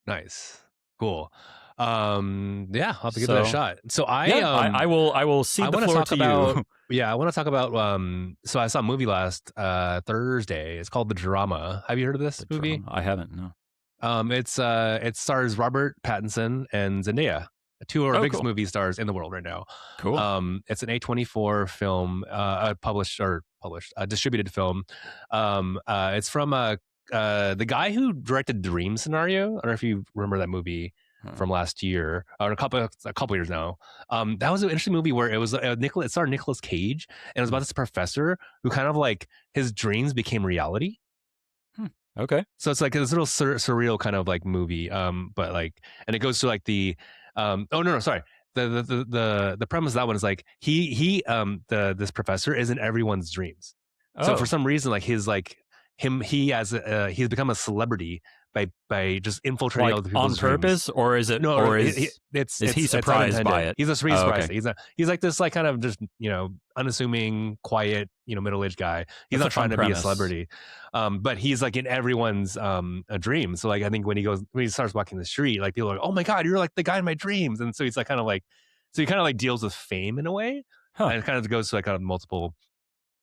A: Nice, cool. Yeah, I'll have to give that a shot. So
B: I will cede the floor to you.
A: Yeah, I want to talk about. So I saw a movie last Thursday. It's called The Drama. Have you heard of this movie?
B: I haven't. No.
A: It stars Robert Pattinson and Zendaya, two of our biggest movie stars in the world right now.
B: Cool.
A: It's an A24 film, distributed film. It's from the guy who directed Dream Scenario. I don't know if you remember that movie from last year or a couple years now. That was an interesting movie where it was it starred Nicolas Cage, and it was about this professor who kind of like his dreams became reality.
B: Okay.
A: So it's like this little surreal kind of like movie. But like, and it goes to like the sorry. The premise of that one is like this professor is in everyone's dreams. So for some reason, like he's become a celebrity by just infiltrating other people's
B: on purpose,
A: dreams.
B: or is it?
A: No,
B: or
A: is
B: he surprised by it?
A: He's surprised. Okay. He's like this like kind of just unassuming, quiet middle-aged guy. He's not trying to be a celebrity, but he's like in everyone's dream. So like I think when he starts walking the street, like people are like, oh my god, you're like the guy in my dreams, and so he's like he kind of like deals with fame in a way, and it kind of goes to like multiple.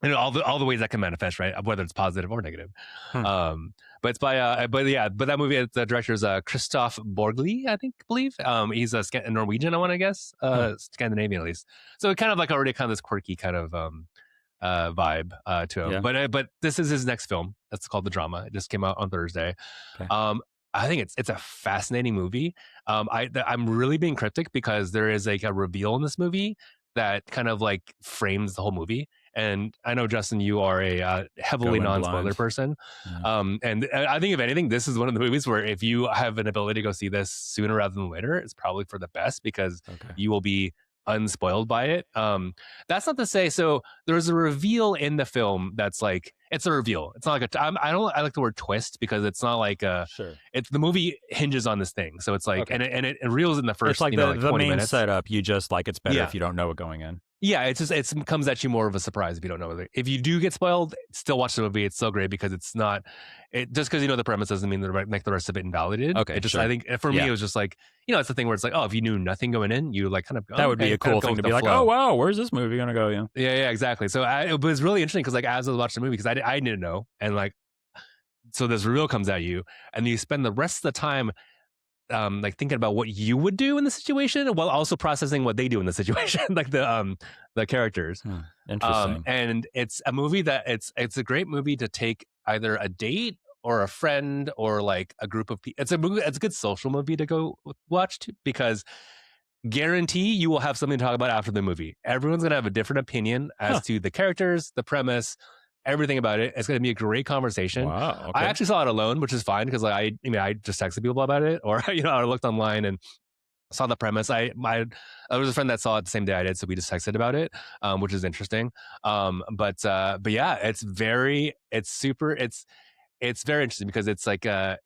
A: All the ways that can manifest, right? Whether it's positive or negative. But it's by but that movie, the director is Christoph Borgli, I believe. He's a Norwegian, I want to guess, Scandinavian at least. So it kind of like already kind of this quirky kind of vibe to him. Yeah. But this is his next film. That's called The Drama. It just came out on Thursday. Okay. I think it's a fascinating movie. I'm really being cryptic because there is like a reveal in this movie that kind of like frames the whole movie. And I know, Justin, you are a heavily non-spoiler person. Yeah. And I think if anything, this is one of the movies where if you have an ability to go see this sooner rather than later, it's probably for the best because you will be unspoiled by it. That's not to say, so there's a reveal in the film that's like, it's a reveal. It's not like I like the word twist because it's not like it's the movie hinges on this thing. So it's like, and it reveals in the first,
B: it's like the 20 main minutes. Setup. You just like, it's better if you don't know it going in.
A: Yeah, it comes at you more of a surprise if you don't know it. If you do get spoiled, still watch the movie. It's so great because it's not just because you know the premise doesn't mean that make the rest of it invalidated. Okay, I think for me it was just like it's the thing where it's like, oh, if you knew nothing going in, you like kind of
B: that would be a cool thing to be like, oh wow, where's this movie gonna go?
A: Yeah, exactly. So it was really interesting because like as I was watching the movie because I didn't know, and like so this reveal comes at you and you spend the rest of the time like thinking about what you would do in the situation while also processing what they do in the situation, like the characters.
B: Interesting.
A: And it's a movie that it's a great movie to take either a date or a friend or like a group of people. It's a movie. It's a good social movie to go watch too, because guarantee you will have something to talk about after the movie. Everyone's gonna have a different opinion as
B: Huh.
A: to the characters, the premise, everything about it. It's gonna be a great conversation.
B: Wow.
A: I
B: Okay.
A: actually saw it alone, which is fine because like, I just texted people about it, or I looked online and saw the premise. I was a friend that saw it the same day I did, so we just texted about it, which is interesting. But yeah, it's very interesting because it's like a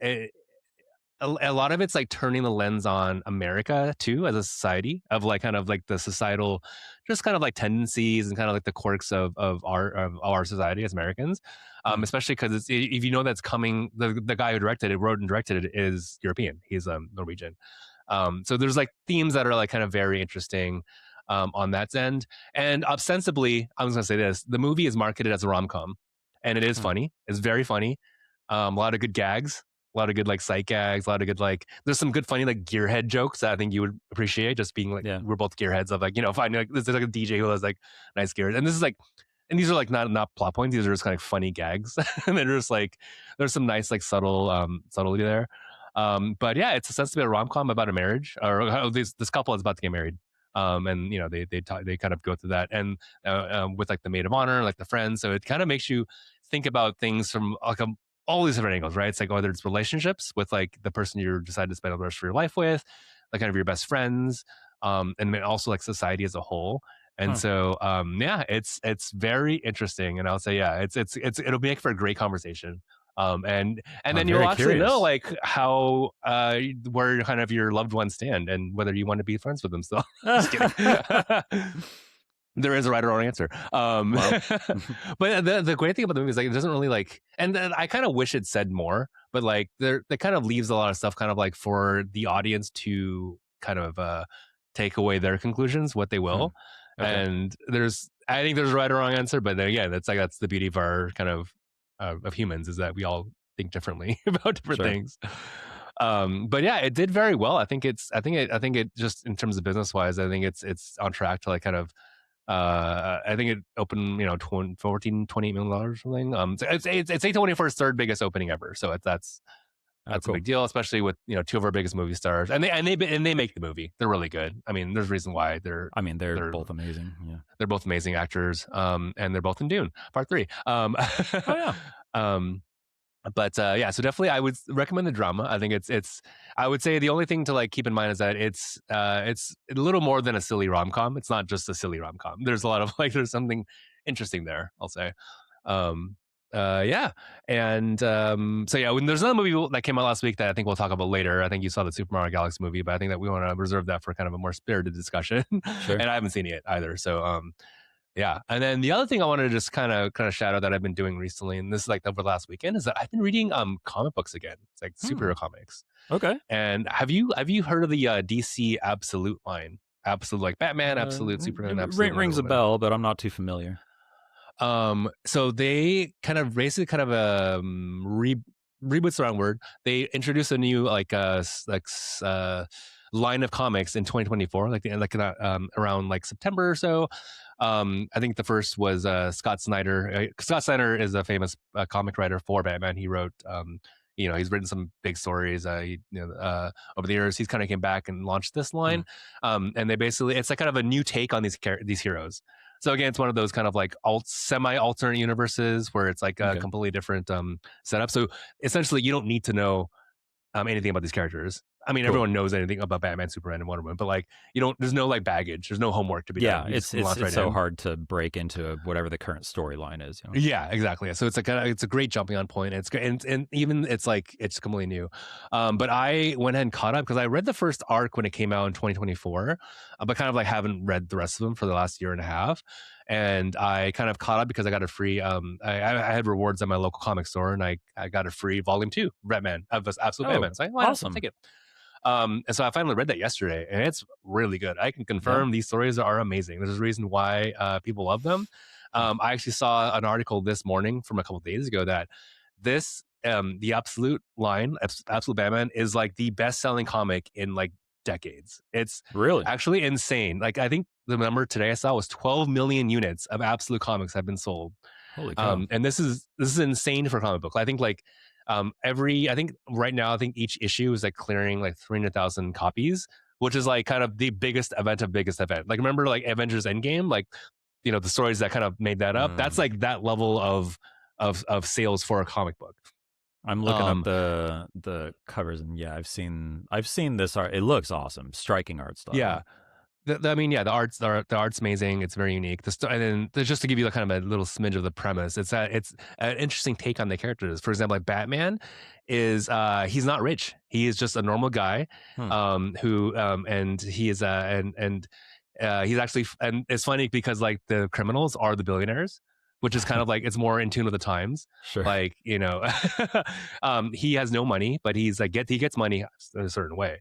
A: lot of it's like turning the lens on America too as a society, of like kind of like the societal, just kind of like tendencies and kind of like the quirks of our society as Americans.
B: Hmm.
A: Especially because if you know that's coming, the guy who wrote and directed it is European. He's Norwegian. So there's like themes that are like kind of very interesting on that end. And ostensibly, I was gonna say this: the movie is marketed as a rom com, and it is
B: Hmm.
A: funny. It's very funny. A lot of good gags, a lot of good like sight gags, a lot of good like. There's some good funny like gearhead jokes that I think you would appreciate. Just being like,
B: Yeah.
A: we're both gearheads of like, finding like this is like a DJ who has like nice gears, and this is like. And these are like not plot points. These are just kind of funny gags, and they're just like there's some nice like subtlety there. But yeah, it's essentially a rom com about a marriage, or how this couple is about to get married. And they kind of go through that, and with like the maid of honor, like the friends. So it kind of makes you think about things from like all these different angles, right? It's like whether it's relationships with like the person you decide to spend the rest of your life with, like kind of your best friends, and then also like society as a whole. And
B: Huh.
A: so, yeah, it's very interesting, and I'll say, yeah, it'll make for a great conversation. And
B: I'm
A: then you'll
B: very
A: actually know
B: curious.
A: like how where kind of your loved ones stand and whether you want to be friends with them still. Just kidding. There is a right or wrong answer.
B: Well.
A: But the great thing about the movie is like it doesn't really like, and then I kind of wish it said more, but like that kind of leaves a lot of stuff kind of like for the audience to kind of take away their conclusions, what they
B: Hmm.
A: will.
B: Okay.
A: And I think there's a right or wrong answer, but then again, that's the beauty of our kind of humans, is that we all think differently about different
B: Sure.
A: things. But yeah, it did very well. I think it just in terms of business wise, I think it's on track to like kind of I think it opened, 14, $28 million or something. So it's A24's third biggest opening ever. So
B: Oh,
A: that's a big
B: cool.
A: deal, especially with two of our biggest movie stars, and they make the movie. They're really good. I mean, there's a reason why
B: I mean, they're
A: they're
B: both amazing. Yeah.
A: they're both amazing actors. And they're both in Dune Part 3.
B: Oh yeah.
A: Um, but yeah, so definitely I would recommend the drama. I think it's I would say the only thing to like keep in mind is that it's a little more than a silly rom-com. It's not just a silly rom-com. There's a lot of like there's something interesting there, I'll say. um yeah. And so yeah, when there's another movie that came out last week that I think we'll talk about later. I think you saw the Super Mario Galaxy movie, but I think that we want to reserve that for kind of a more spirited discussion.
B: Sure.
A: And I haven't seen it either, so yeah. And then the other thing I wanted to just kind of shout out that I've been doing recently, and this is like over the last weekend, is that I've been reading comic books again. It's like
B: Hmm.
A: superhero comics.
B: Okay.
A: And have you heard of the DC Absolute line? Absolute, like Batman, Absolute, Superman, Absolute, Wonder
B: Rings a
A: Woman.
B: bell, but I'm not too familiar.
A: So they kind of basically kind of reboot's the wrong word. They introduced a new line of comics in 2024, around like September or so. I think the first was Scott Snyder. Scott Snyder is a famous comic writer for Batman. He wrote he's written some big stories. Over the years, he's kind of came back and launched this
B: Hmm.
A: line. And they basically, it's like kind of a new take on these heroes. So again, it's one of those kind of like semi alternate universes where it's like a
B: Okay.
A: completely different setup. So essentially, you don't need to know anything about these characters. I mean,
B: Cool.
A: everyone knows anything about Batman, Superman, and Wonder Woman, but like you don't. There's no like baggage. There's no homework to be done.
B: Yeah,
A: You just
B: it's
A: can
B: it's
A: launch
B: it's
A: right
B: so
A: in.
B: hard to break into whatever the current storyline is.
A: Yeah, exactly. So it's like it's a great jumping on point. It's great, and even it's like it's completely new. But I went ahead and caught up because I read the first arc when it came out in 2024, but kind of like haven't read the rest of them for the last year and a half. And I kind of caught up because I got a free. I had rewards at my local comic store, and I got a free volume 2 Batman of Absolute
B: Oh,
A: Batman. So why not? I'll take
B: awesome.
A: it. And so I finally read that yesterday, and it's really good. I can
B: Yeah.
A: confirm these stories are amazing. There's a reason why people love them.
B: Hmm.
A: I actually saw an article this morning from a couple of days ago that this the Absolute line, Absolute Batman, is like the best selling comic in like decades. It's
B: Really?
A: actually insane. Like I think the number today I saw was 12 million units of Absolute comics have been sold.
B: Holy cow.
A: And this is insane for comic book. I think like every I think right now I think each issue is like clearing like 300,000 copies, which is like kind of the biggest event of biggest event. Like remember like Avengers Endgame, like the stories that kind of made that up. That's
B: Mm.
A: like that level of sales for a comic book.
B: I'm looking up
A: Um,
B: the covers, and yeah, I've seen this art. It looks awesome, striking art
A: yeah,
B: style.
A: I mean, yeah, the art's amazing. It's very unique. And then just to give you like kind of a little smidge of the premise, it's an interesting take on the characters. For example, like Batman is he's not rich. He is just a normal guy,
B: Hmm.
A: who and he is he's actually and it's funny because like the criminals are the billionaires, which is kind of like it's more in tune with the times.
B: Sure.
A: Like he has no money, but he's like he gets money in a certain way.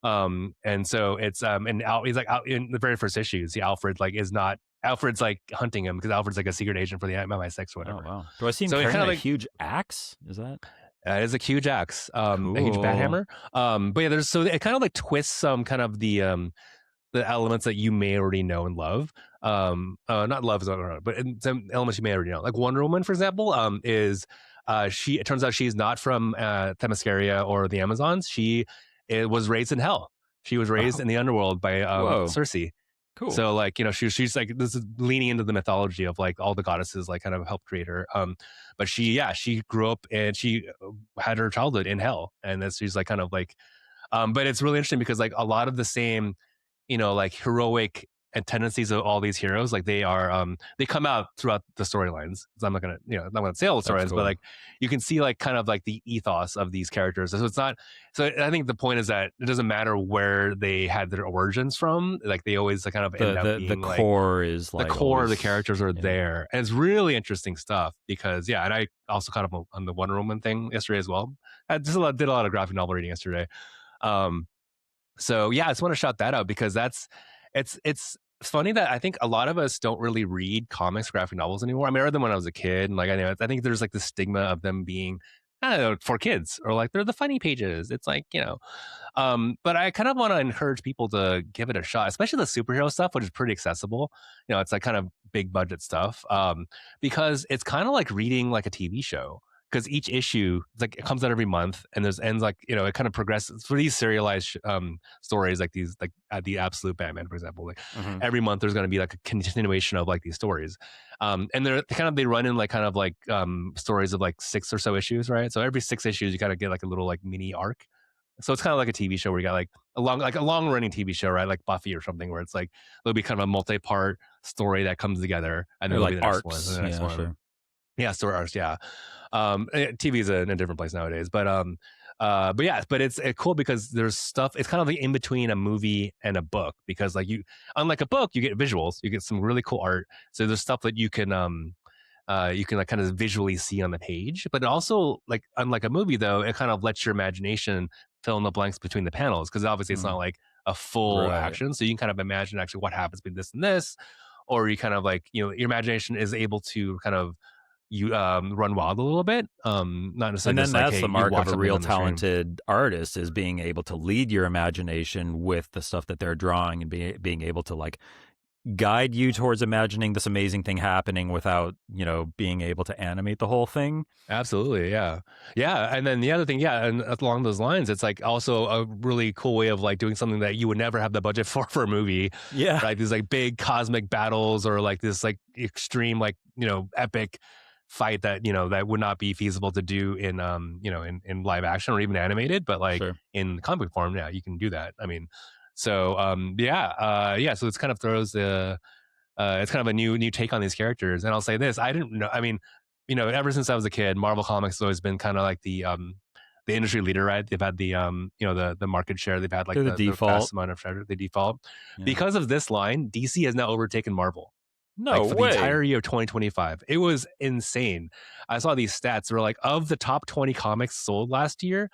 A: And so it's and he's like out in the very first issue. See, Alfred like is not Alfred's like hunting him because Alfred's like a secret agent for the MI6 or
B: Oh
A: whatever.
B: wow. Do I see him
A: So it
B: carrying
A: kind of
B: a
A: like
B: huge axe? Is that
A: it's a huge axe, a huge bat
B: cool?
A: hammer. But yeah, there's so it kind of like twists some kind of the elements that you may already know and love. Not love is not wrong, but in some elements you may already know. Like Wonder Woman, for example, is she? It turns out she's not from Themyscira or the Amazons. She was raised in hell. She was raised
B: Oh,
A: in the underworld by
B: whoa.
A: Circe.
B: Cool.
A: So like she's like this is leaning into the mythology of like all the goddesses like kind of help create her. But she grew up and she had her childhood in hell, and that's she's like kind of like but it's really interesting because like a lot of the same like heroic and tendencies of all these heroes, like they come out throughout the storylines. So I'm not gonna, I'm not gonna say all the
B: That's
A: storylines, but
B: cool.
A: like you can see like kind of like the ethos of these characters. So it's not. So I think the point is that it doesn't matter where they had their origins from. Like they always kind of end
B: The
A: up
B: the
A: being like
B: core is
A: the
B: like
A: core of the
B: always,
A: characters are
B: yeah.
A: there, and it's really interesting stuff because yeah. And I also kind of on the Wonder Woman thing yesterday as well. I just did a lot of graphic novel reading yesterday. Um, so yeah, I just want to shout that out because it's funny that I think a lot of us don't really read comics, graphic novels anymore. I mean, I read them when I was a kid, and like I think there's like the stigma of them being I don't know, for kids or like they're the funny pages. It's like but I kind of want to encourage people to give it a shot, especially the superhero stuff, which is pretty accessible. It's like kind of big budget stuff, because it's kind of like reading like a TV show. Because each issue, it's like it comes out every month, and there's ends like it kind of progresses for these serialized stories, like these like the Absolute Batman, for example. Like
B: Hmm.
A: every month, there's going to be like a continuation of like these stories, and they run in like kind of like stories of like 6 or so issues, right? So every 6 issues, you kind of get like a little like mini arc, so it's kind of like a TV show where you got like a long running TV show, right? Like Buffy or something, where it's like there'll be kind of a multi part story that comes together, and then
B: Or
A: there'll be
B: like
A: the next one, and the
B: arcs.
A: next
B: Yeah,
A: one.
B: sure.
A: Yeah, story arcs. Yeah, TV is in a different place nowadays, but yeah, but it's cool because there's stuff. It's kind of like in between a movie and a book because like unlike a book, you get visuals, you get some really cool art. So there's stuff that you can like kind of visually see on the page, but it also like unlike a movie though, it kind of lets your imagination fill in the blanks between the panels because obviously it's
B: Hmm.
A: not like a full
B: Right.
A: action, so you can kind of imagine actually what happens between this and this, or you kind of like your imagination is able to kind of run wild a little bit, not
B: And
A: necessarily
B: then
A: just like
B: that's
A: hey
B: the
A: you
B: mark of
A: watch
B: a
A: something
B: real
A: on the stream.
B: talented artist, is being able to lead your imagination with the stuff that they're drawing, and being able to like guide you towards imagining this amazing thing happening without, being able to animate the whole thing.
A: Absolutely, yeah, yeah. And then the other thing, yeah, and along those lines, it's like also a really cool way of like doing something that you would never have the budget for a movie,
B: Yeah,
A: right? These like big cosmic battles or like this like extreme like epic fight that that would not be feasible to do in in live action or even animated, but like
B: sure.
A: in comic form, yeah, you can do that. I mean, so yeah, yeah. So it's kind of throws the it's kind of a new take on these characters. And I'll say this: I didn't know. I mean, ever since I was a kid, Marvel Comics has always been kind of like the industry leader, right? They've had the the market share. They've had like
B: They're the
A: the vast
B: default.
A: amount of share. The default
B: Yeah.
A: because of this line, DC has now overtaken Marvel. Like
B: No
A: for the
B: way.
A: entire year of 2025, it was insane. I saw these stats. They were like of the top 20 comics sold last year,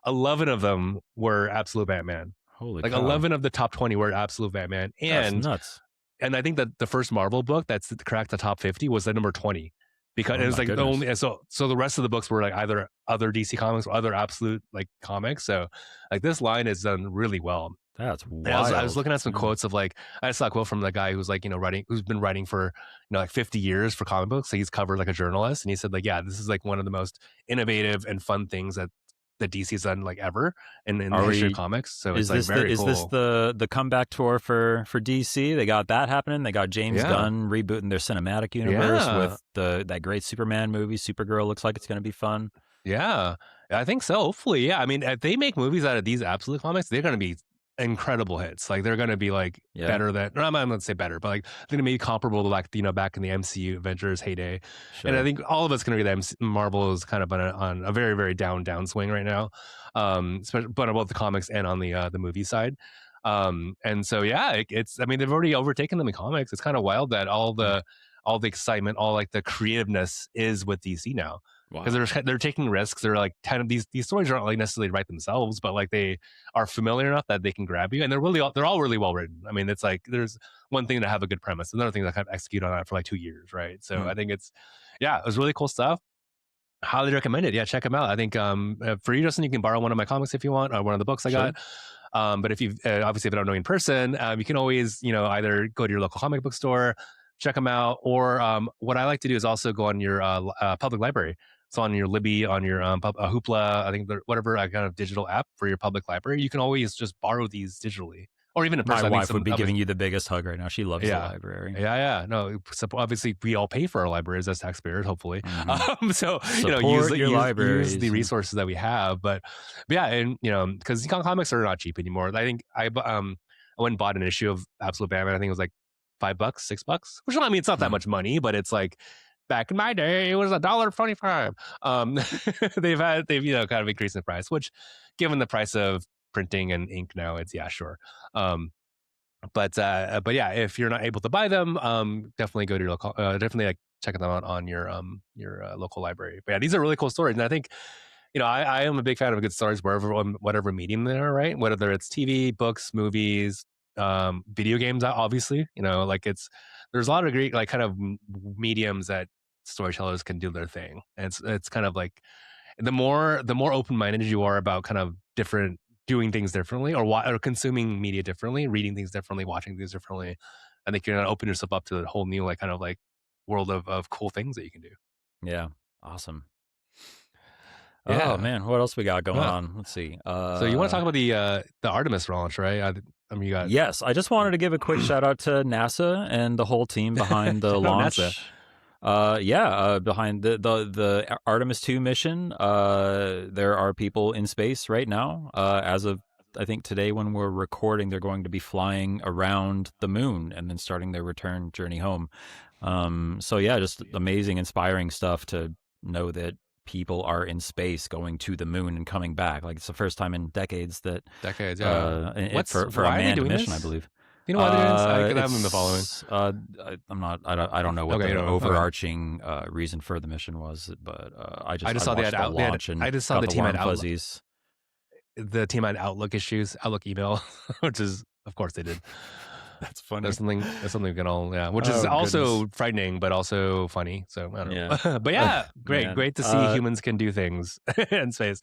A: 11 of them were Absolute Batman.
B: Holy
A: Like
B: cow.
A: 11 of the top 20 were Absolute Batman,
B: That's
A: and
B: nuts.
A: I think that the first Marvel book that's cracked the top 50 was the number 20. because
B: Oh
A: it was
B: my
A: like the
B: goodness.
A: only, so the rest of the books were like either other DC comics or other absolute like comics. So like this line is done really well.
B: That's
A: And I was
B: wild.
A: looking at some
B: Yeah.
A: quotes of like, I saw a quote from the guy who's like, who's been writing for, like 50 years for comic books. So he's covered like a journalist. And he said like, yeah, this is like one of the most innovative and fun things that DC's done like ever in the
B: Are
A: history of
B: we?
A: comics. So it's
B: Is
A: like
B: this the
A: very
B: is this
A: cool.
B: the comeback tour for DC? They got that happening. They got James
A: Yeah.
B: Gunn rebooting their cinematic universe
A: Yeah.
B: with that great Superman movie. Supergirl looks like it's going to be fun.
A: Yeah, I think so. Hopefully, yeah. I mean, if they make movies out of these absolute comics, they're going to be incredible hits. Like they're going to be like
B: Yeah,
A: better than. No, I'm not going to say better, but like they're going to be comparable to like back in the MCU Avengers heyday. And I
B: sure.
A: think all of us going to be that Marvel is kind of on a very very downswing right now, especially but on both the comics and on the movie side. And so yeah, it's. I mean, they've already overtaken them in comics. It's kind of wild that
B: Mm.
A: all the excitement, all like the creativeness is with DC now
B: Wow.
A: because they're taking risks. They're like kind of these stories aren't like necessarily write themselves, but like they are familiar enough that they can grab you, and they're all really well written. I mean, it's like there's one thing to have a good premise, another thing to kind of execute on that for like 2 years, right? So
B: Mm.
A: I think it was really cool stuff. Highly recommend it. Yeah, check them out. I think for you, Justin, you can borrow one of my comics if you want, or one of the books I
B: Sure.
A: got. But if you obviously if I don't know you in person, you can always either go to your local comic book store, check them out, or what I like to do is also go on your public library. So on your Libby, on your Hoopla, I think whatever kind of digital app for your public library, you can always just borrow these digitally, or even in
B: My
A: person. I think
B: wife would
A: some
B: be
A: obviously,
B: giving you the biggest hug right now. She loves the
A: yeah.
B: library.
A: Yeah. No. So obviously, we all pay for our libraries as taxpayers, hopefully.
B: Hmm.
A: So use
B: Support your
A: use the
B: libraries.
A: resources that we have. But yeah, and because comics are not cheap anymore. I think I went and bought an issue of Absolute Batman. I think it was like $5, $6. Which I mean, it's not that
B: Mm.
A: much money, but it's like back in my day, it was $1.25. They've kind of increased the price. Which, given the price of printing and ink now, it's yeah, sure. But yeah, if you're not able to buy them, definitely go to your local. Definitely like check them out on your local library. But yeah, these are really cool stories, and I think I am a big fan of good stories wherever whatever medium they are, right? Whether it's TV, books, movies, video games, obviously. Like there's a lot of great like kind of mediums that storytellers can do their thing, and it's kind of like the more open minded you are about kind of different doing things differently or consuming media differently, reading things differently, watching things differently. I think you're gonna open yourself up to a whole new like kind of like world of cool things that you can do.
B: Yeah. Awesome. Oh
A: Yeah.
B: man, what else we got going
A: Yeah.
B: on? Let's see.
A: So you want to talk about the Artemis launch, right? I mean, you got
B: Yes, I just wanted to give a quick shout out to NASA and the whole team behind the
A: shout out NASA.
B: launch. Behind the Artemis 2 mission. There are people in space right now. As of I think today when we're recording, they're going to be flying around the moon and then starting their return journey home. So yeah, just amazing, inspiring stuff to know that people are in space going to the moon and coming back. Like it's the first time in decades.
A: Yeah.
B: For a
A: Why are they
B: manned
A: doing
B: mission, I
A: this?
B: believe.
A: You know why they're doing this? I haven't been following.
B: I'm not. I don't know what
A: Okay,
B: the
A: okay.
B: overarching reason for the mission was, but I
A: I just
B: I
A: saw
B: watched the launch and
A: I just saw
B: got
A: the
B: the
A: team
B: warm
A: had
B: fuzzies.
A: the team had Outlook issues, Outlook email, which is of course they did.
B: That's funny.
A: That's something we can all which is
B: Oh,
A: also
B: goodness.
A: frightening but also funny. So I don't
B: Yeah.
A: know. But yeah,
B: Man.
A: great to see humans can do things in space.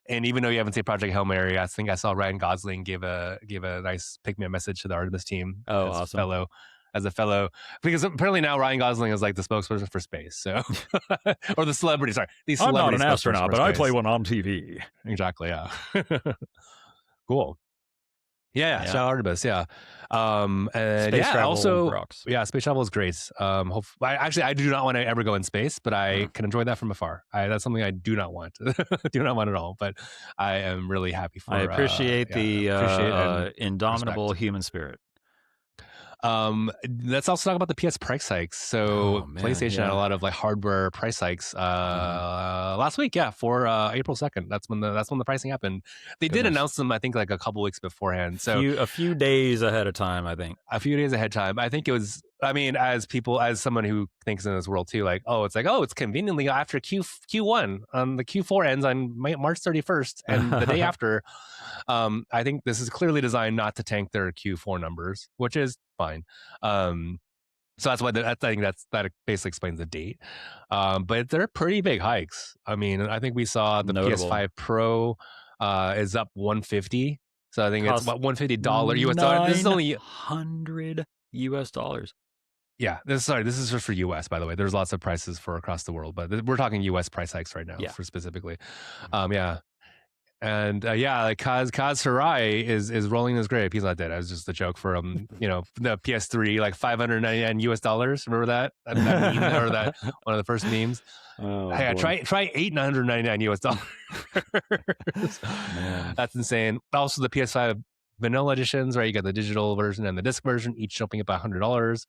A: And even though you haven't seen Project Hail Mary, I think I saw Ryan Gosling give a nice pick me up message to the Artemis team
B: Oh, awesome.
A: as a fellow, because apparently now Ryan Gosling is like the spokesperson for space. So or the celebrity, sorry, the
B: I'm not
A: celebrity
B: an
A: spokesperson
B: astronaut,
A: for
B: but I
A: space.
B: play one on TV.
A: Exactly, yeah. Cool. Yeah,
B: Yeah.
A: shout out Artemis. Yeah. And
B: Space
A: yeah,
B: travel
A: also,
B: rocks.
A: yeah, space travel is great. I do not want to ever go in space, but I can enjoy that from afar. That's something I do not want, do not want at all. But I am really happy for.
B: I appreciate the
A: appreciate and
B: indomitable
A: respect.
B: human spirit.
A: Let's also talk about the PS price hikes. So
B: Oh, man,
A: PlayStation had
B: yeah.
A: a lot of like hardware price hikes last week. Yeah, for April 2nd. That's when the pricing happened. They did
B: Goodness.
A: announce them, I think, like a couple weeks beforehand. So
B: A few days ahead of time, I think.
A: a few days ahead of time. I think it was. I mean, as someone who thinks in this world too, like, it's conveniently after Q1. The Q4 ends on March 31st, and the day after. I think this is clearly designed not to tank their Q4 numbers, which is fine. So that's why I think that basically explains the date. But they're pretty big hikes. I mean, I think we saw the
B: Notable.
A: PS5 Pro is up 150. So I think it's
B: Costs
A: about $150 US dollar. This is only
B: $900.
A: yeah. This is just for US, by the way. There's lots of prices for across the world, but we're talking US price hikes right now
B: Yeah.
A: for specifically. Yeah. And yeah, like Kaz Hirai is rolling his grave. He's not dead. That was just a joke for the PS3, like $599 US dollars. Remember that meme or that one of the first memes?
B: Oh,
A: Hey,
B: boy.
A: try $899 US dollars.
B: Man.
A: That's insane. Also, the PS5 vanilla editions, right? You got the digital version and the disc version, each jumping up $100.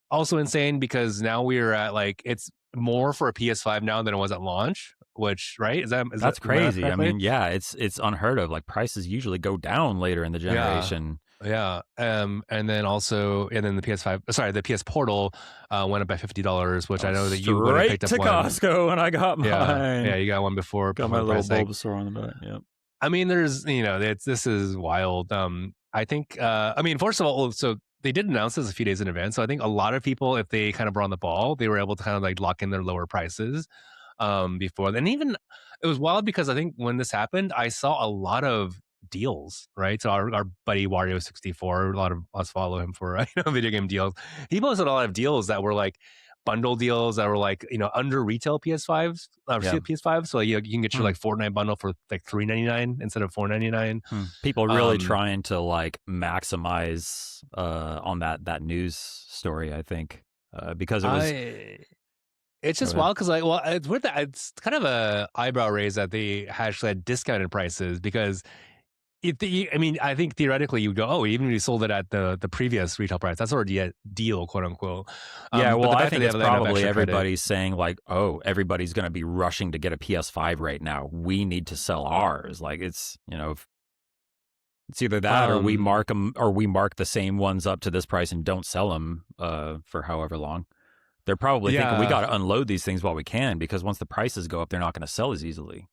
A: Also insane because now we're at like it's more for a PS5 now than it was at launch. Which right is that
B: That's
A: my math
B: crazy. I
A: correctly?
B: mean, yeah, it's unheard of. Like prices usually go down later in the
A: Yeah.
B: generation.
A: Yeah. And then the PS5, sorry, the PS Portal went up by $50, which I know that you would have
B: Straight
A: picked up
B: to
A: one.
B: Costco when I got
A: Yeah. Yeah.
B: mine.
A: You got one
B: Got my
A: before the
B: little
A: price hike.
B: Bulbasaur on the back. Yep.
A: I mean, this is wild. I think, I mean, first of all, so they did announce this a few days in advance. So I think a lot of people, if they kind of were on the ball, they were able to kind of like lock in their lower prices before. And even it was wild because I think when this happened, I saw a lot of deals, right? So our buddy Wario64, a lot of us follow him for video game deals. He posted a lot of deals that were like bundle deals that were like under retail PS5s or
B: Yeah.
A: PS5. So you can get your like Fortnite bundle for like $3.99 instead of $4.99.
B: People really trying to like maximize on that news story, I think, because it was.
A: It's just wild because it's weird that it's kind of a eyebrow raise that they actually had discounted prices because I mean, I think theoretically you would go, oh, even if you sold it at the previous retail price, that's already a deal, quote unquote.
B: Yeah,
A: but
B: well,
A: the
B: I
A: fact that
B: think
A: they
B: it's
A: have that kind of
B: probably
A: extra credit,
B: everybody's saying like, oh, everybody's going to be rushing to get a PS5 right now. We need to sell ours. Like it's it's either that or we mark them or we mark the same ones up to this price and don't sell them for however long. They're probably thinking we got to unload these things while we can because once the prices go up, they're not going to sell as easily.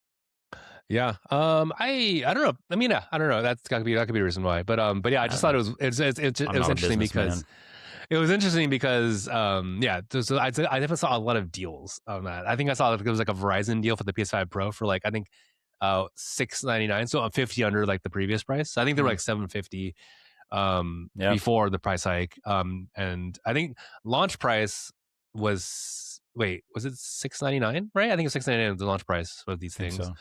A: Yeah. I don't know. I mean, I don't know. That could be a reason why. But yeah, I just thought it was interesting because it was interesting because yeah. So I definitely saw a lot of deals on that. I think I saw there was like a Verizon deal for the PS5 Pro for like I think $699, so 50 under like the previous price. So I think they were like $750 before the price hike. And I think launch price was was it $699? Right? I think it's $699 was the launch price of these things.
B: So.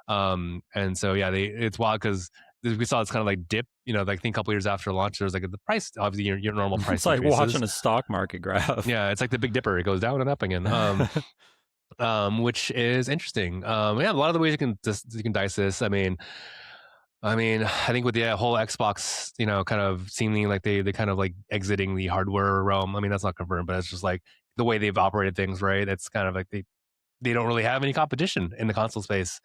A: And so yeah, it's wild because we saw this kind of like dip, like I think a couple years after launch, there's like the price, obviously your normal price.
B: It's like watching a stock market graph.
A: Yeah, it's like the Big Dipper; it goes down and up again. Which is interesting. Yeah, a lot of the ways you can dice this. I mean, I think with the whole Xbox, kind of seeming like they kind of like exiting the hardware realm. I mean, that's not confirmed, but it's just like the way they've operated things, right? It's kind of like they don't really have any competition in the console space.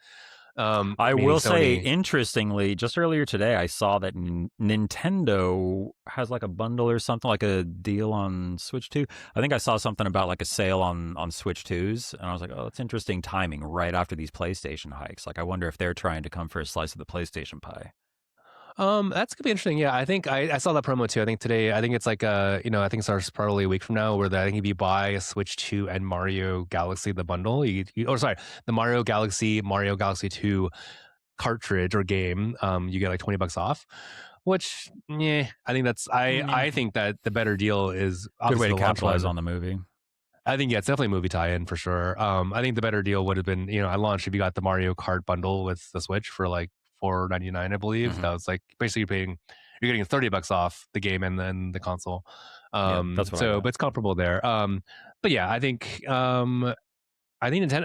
B: I will say, interestingly, just earlier today, I saw that Nintendo has like a bundle or something, like a deal on Switch 2. I think I saw something about like a sale on Switch 2s, and I was like, oh, that's interesting timing right after these PlayStation hikes. Like, I wonder if they're trying to come for a slice of the PlayStation pie.
A: That's gonna be interesting. Yeah, I think I saw that promo too. I think today, I think it's like I think it starts probably a week from now. Where I think if you buy a Switch 2 and Mario Galaxy the bundle, the Mario Galaxy 2 cartridge or game, you get like $20 off. Which, yeah, I think I think that the better deal is
B: good way to
A: the
B: capitalize on the movie.
A: I think it's definitely a movie tie-in for sure. I think the better deal would have been, at launch if you got the Mario Kart bundle with the Switch for like $4.99, I believe. That was like basically you're getting $30 off the game and then the console.
B: That's what
A: but it's comparable there. But yeah, I think Nintendo.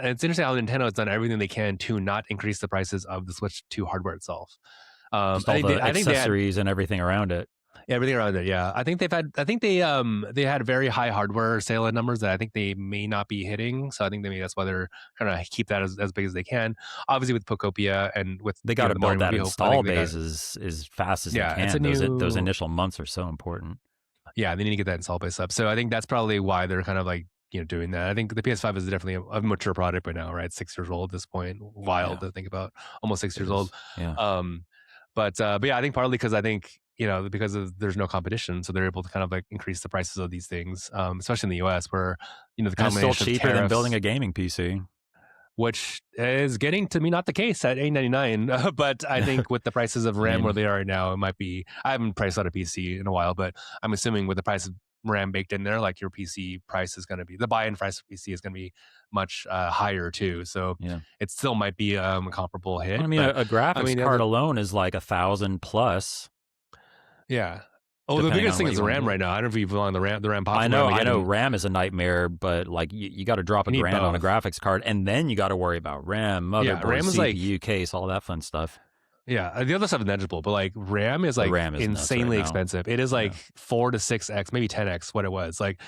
A: It's interesting how Nintendo has done everything they can to not increase the prices of the Switch 2 hardware itself.
B: Just all the accessories and everything around it.
A: Everything around it, yeah. I think they had very high hardware sale numbers that I think they may not be hitting. So I think maybe that's why they're trying to keep that as big as they can. Obviously with Pocopia and with
B: they got to build that install base as fast as they can. Those initial months are so important.
A: Yeah, they need to get that install base up. So I think that's probably why they're kind of like doing that. I think the PS5 is definitely a mature product by now, right? 6 years old at this point. Wild to think about, almost 6 years old.
B: Yeah.
A: But yeah, I think partly because I think because there's no competition, so they're able to kind of like increase the prices of these things, especially in the U.S. where the
B: And it's still
A: combination of
B: cheaper than building
A: tariffs,
B: a gaming PC.
A: which is getting to me not the case at 899. But I think with the prices of
B: I
A: RAM where
B: mean,
A: they are right now, it might be. I haven't priced out a PC in a while, but I'm assuming with the price of RAM baked in there, like your PC price is going to be the buy-in price for PC is going to be much higher too. So
B: yeah.
A: it still might be a comparable
B: Well,
A: hit,
B: I mean,
A: but
B: a
A: I
B: graphics
A: mean
B: card alone is like 1,000 plus,
A: yeah. Oh, the
B: depending
A: biggest
B: on
A: thing
B: what
A: is
B: you
A: the
B: want to
A: RAM right
B: do.
A: now. I don't know if you've on the RAM pop from
B: I know
A: Armageddon.
B: RAM is a nightmare, but like you got to drop a
A: You need
B: grand on a
A: both.
B: graphics card, and then you got to worry about RAM,
A: Yeah,
B: motherboard,
A: RAM is like
B: CPU, case, all that fun stuff.
A: yeah. The other stuff is negligible, but like RAM is
B: The
A: like
B: RAM is nuts right
A: insanely
B: now.
A: expensive. It is like
B: Yeah.
A: 4 to 6x, maybe 10x what it was. Like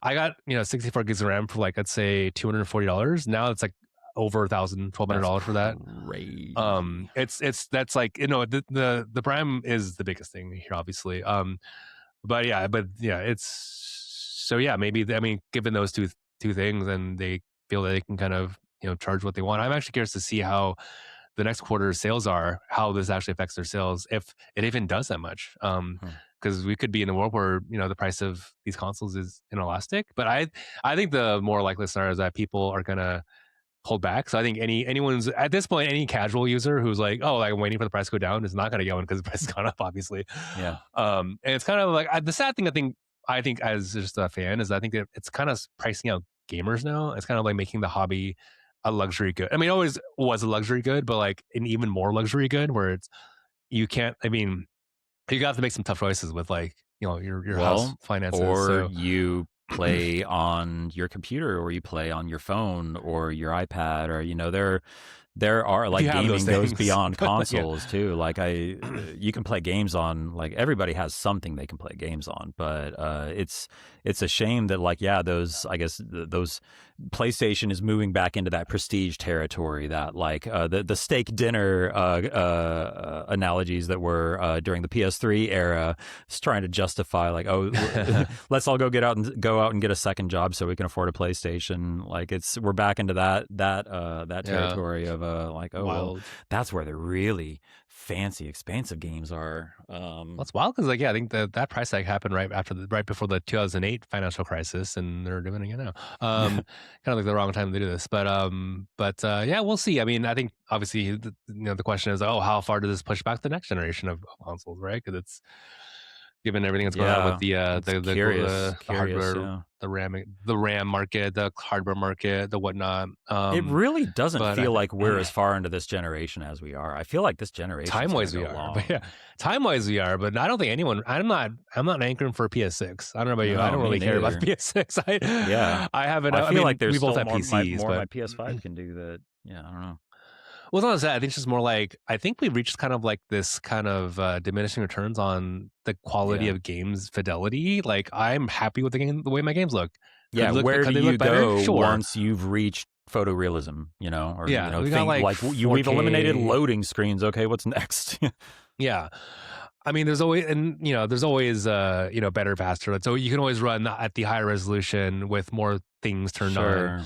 A: I got 64 gigs of RAM for like let's say $240. Now it's like over
B: That's
A: $1,200 for that.
B: crazy.
A: It's that's like the Prime is the biggest thing here, obviously. But yeah, it's so yeah. Maybe I mean, given those two things, and they feel that they can kind of charge what they want. I'm actually curious to see how the next quarter's sales are, how this actually affects their sales, if it even does that much.
B: Hmm.
A: Because we could be in a world where the price of these consoles is inelastic. But I think the more likely scenario is that people are gonna hold back. So I think anyone's at this point, any casual user who's like, oh, like, I'm waiting for the price to go down is not going to go in because the price has gone up, obviously.
B: Yeah.
A: And it's kind of like the sad thing. I think as just a fan is I think that it's kind of pricing out gamers now. It's kind of like making the hobby a luxury good. I mean, it always was a luxury good, but like an even more luxury good where it's you can't. I mean, you got to make some tough choices with like your house
B: Well,
A: finances.
B: or
A: So
B: you play on your computer, or you play on your phone or your iPad, or there are
A: if you
B: like
A: have those
B: gaming goes
A: things,
B: beyond
A: yeah,
B: consoles too. Like you can play games on, like, everybody has something they can play games on, but it's a shame that, like, yeah, those, I guess, those PlayStation is moving back into that prestige territory, that like the steak dinner analogies that were during the PS3 era, is trying to justify, like, oh, let's all go out and get a second job so we can afford a PlayStation. Like, we're back into that
A: yeah,
B: territory of like, oh well,
A: wild.
B: that's where the really fancy, expansive games are.
A: That's wild because, like, yeah, I think that price tag happened right before the 2008 financial crisis, and they're doing it again now. Kind of like the wrong time to do this, but yeah, we'll see. I mean, I think obviously, the question is, oh, how far does this push back the next generation of consoles, right? Because it's given everything that's going on with
B: Yeah, it's
A: the
B: curious.
A: hardware,
B: Yeah.
A: the RAM market, the hardware market, the whatnot.
B: It really doesn't
A: But I
B: feel
A: think
B: like we're as far into this generation as we are. I feel like this generation is
A: time
B: going to
A: wise we
B: go
A: are, but yeah,
B: long.
A: time wise we are. But I don't think anyone. I'm not anchoring for a PS6. I don't know about you. I
B: No,
A: don't
B: me
A: really care about the
B: neither.
A: PS6.
B: Yeah.
A: I haven't.
B: I
A: I
B: feel like
A: mean,
B: there's
A: we both
B: still
A: have PCs,
B: more
A: but
B: my PS5 can do that. Yeah, I don't know.
A: well, it's not that. I think it's just more like I think we've reached kind of like this kind of diminishing returns on the quality
B: Yeah.
A: of games fidelity. Like I'm happy with the way my games look.
B: Yeah, where do
A: Could they look
B: you
A: better?
B: go
A: Sure.
B: once you've reached photorealism, or
A: Yeah, we got
B: think
A: like
B: like we've eliminated
A: 4K.
B: loading screens. Okay, what's next?
A: Yeah. I mean, there's always better, faster. So you can always run at the higher resolution with more things turned on.
B: Sure.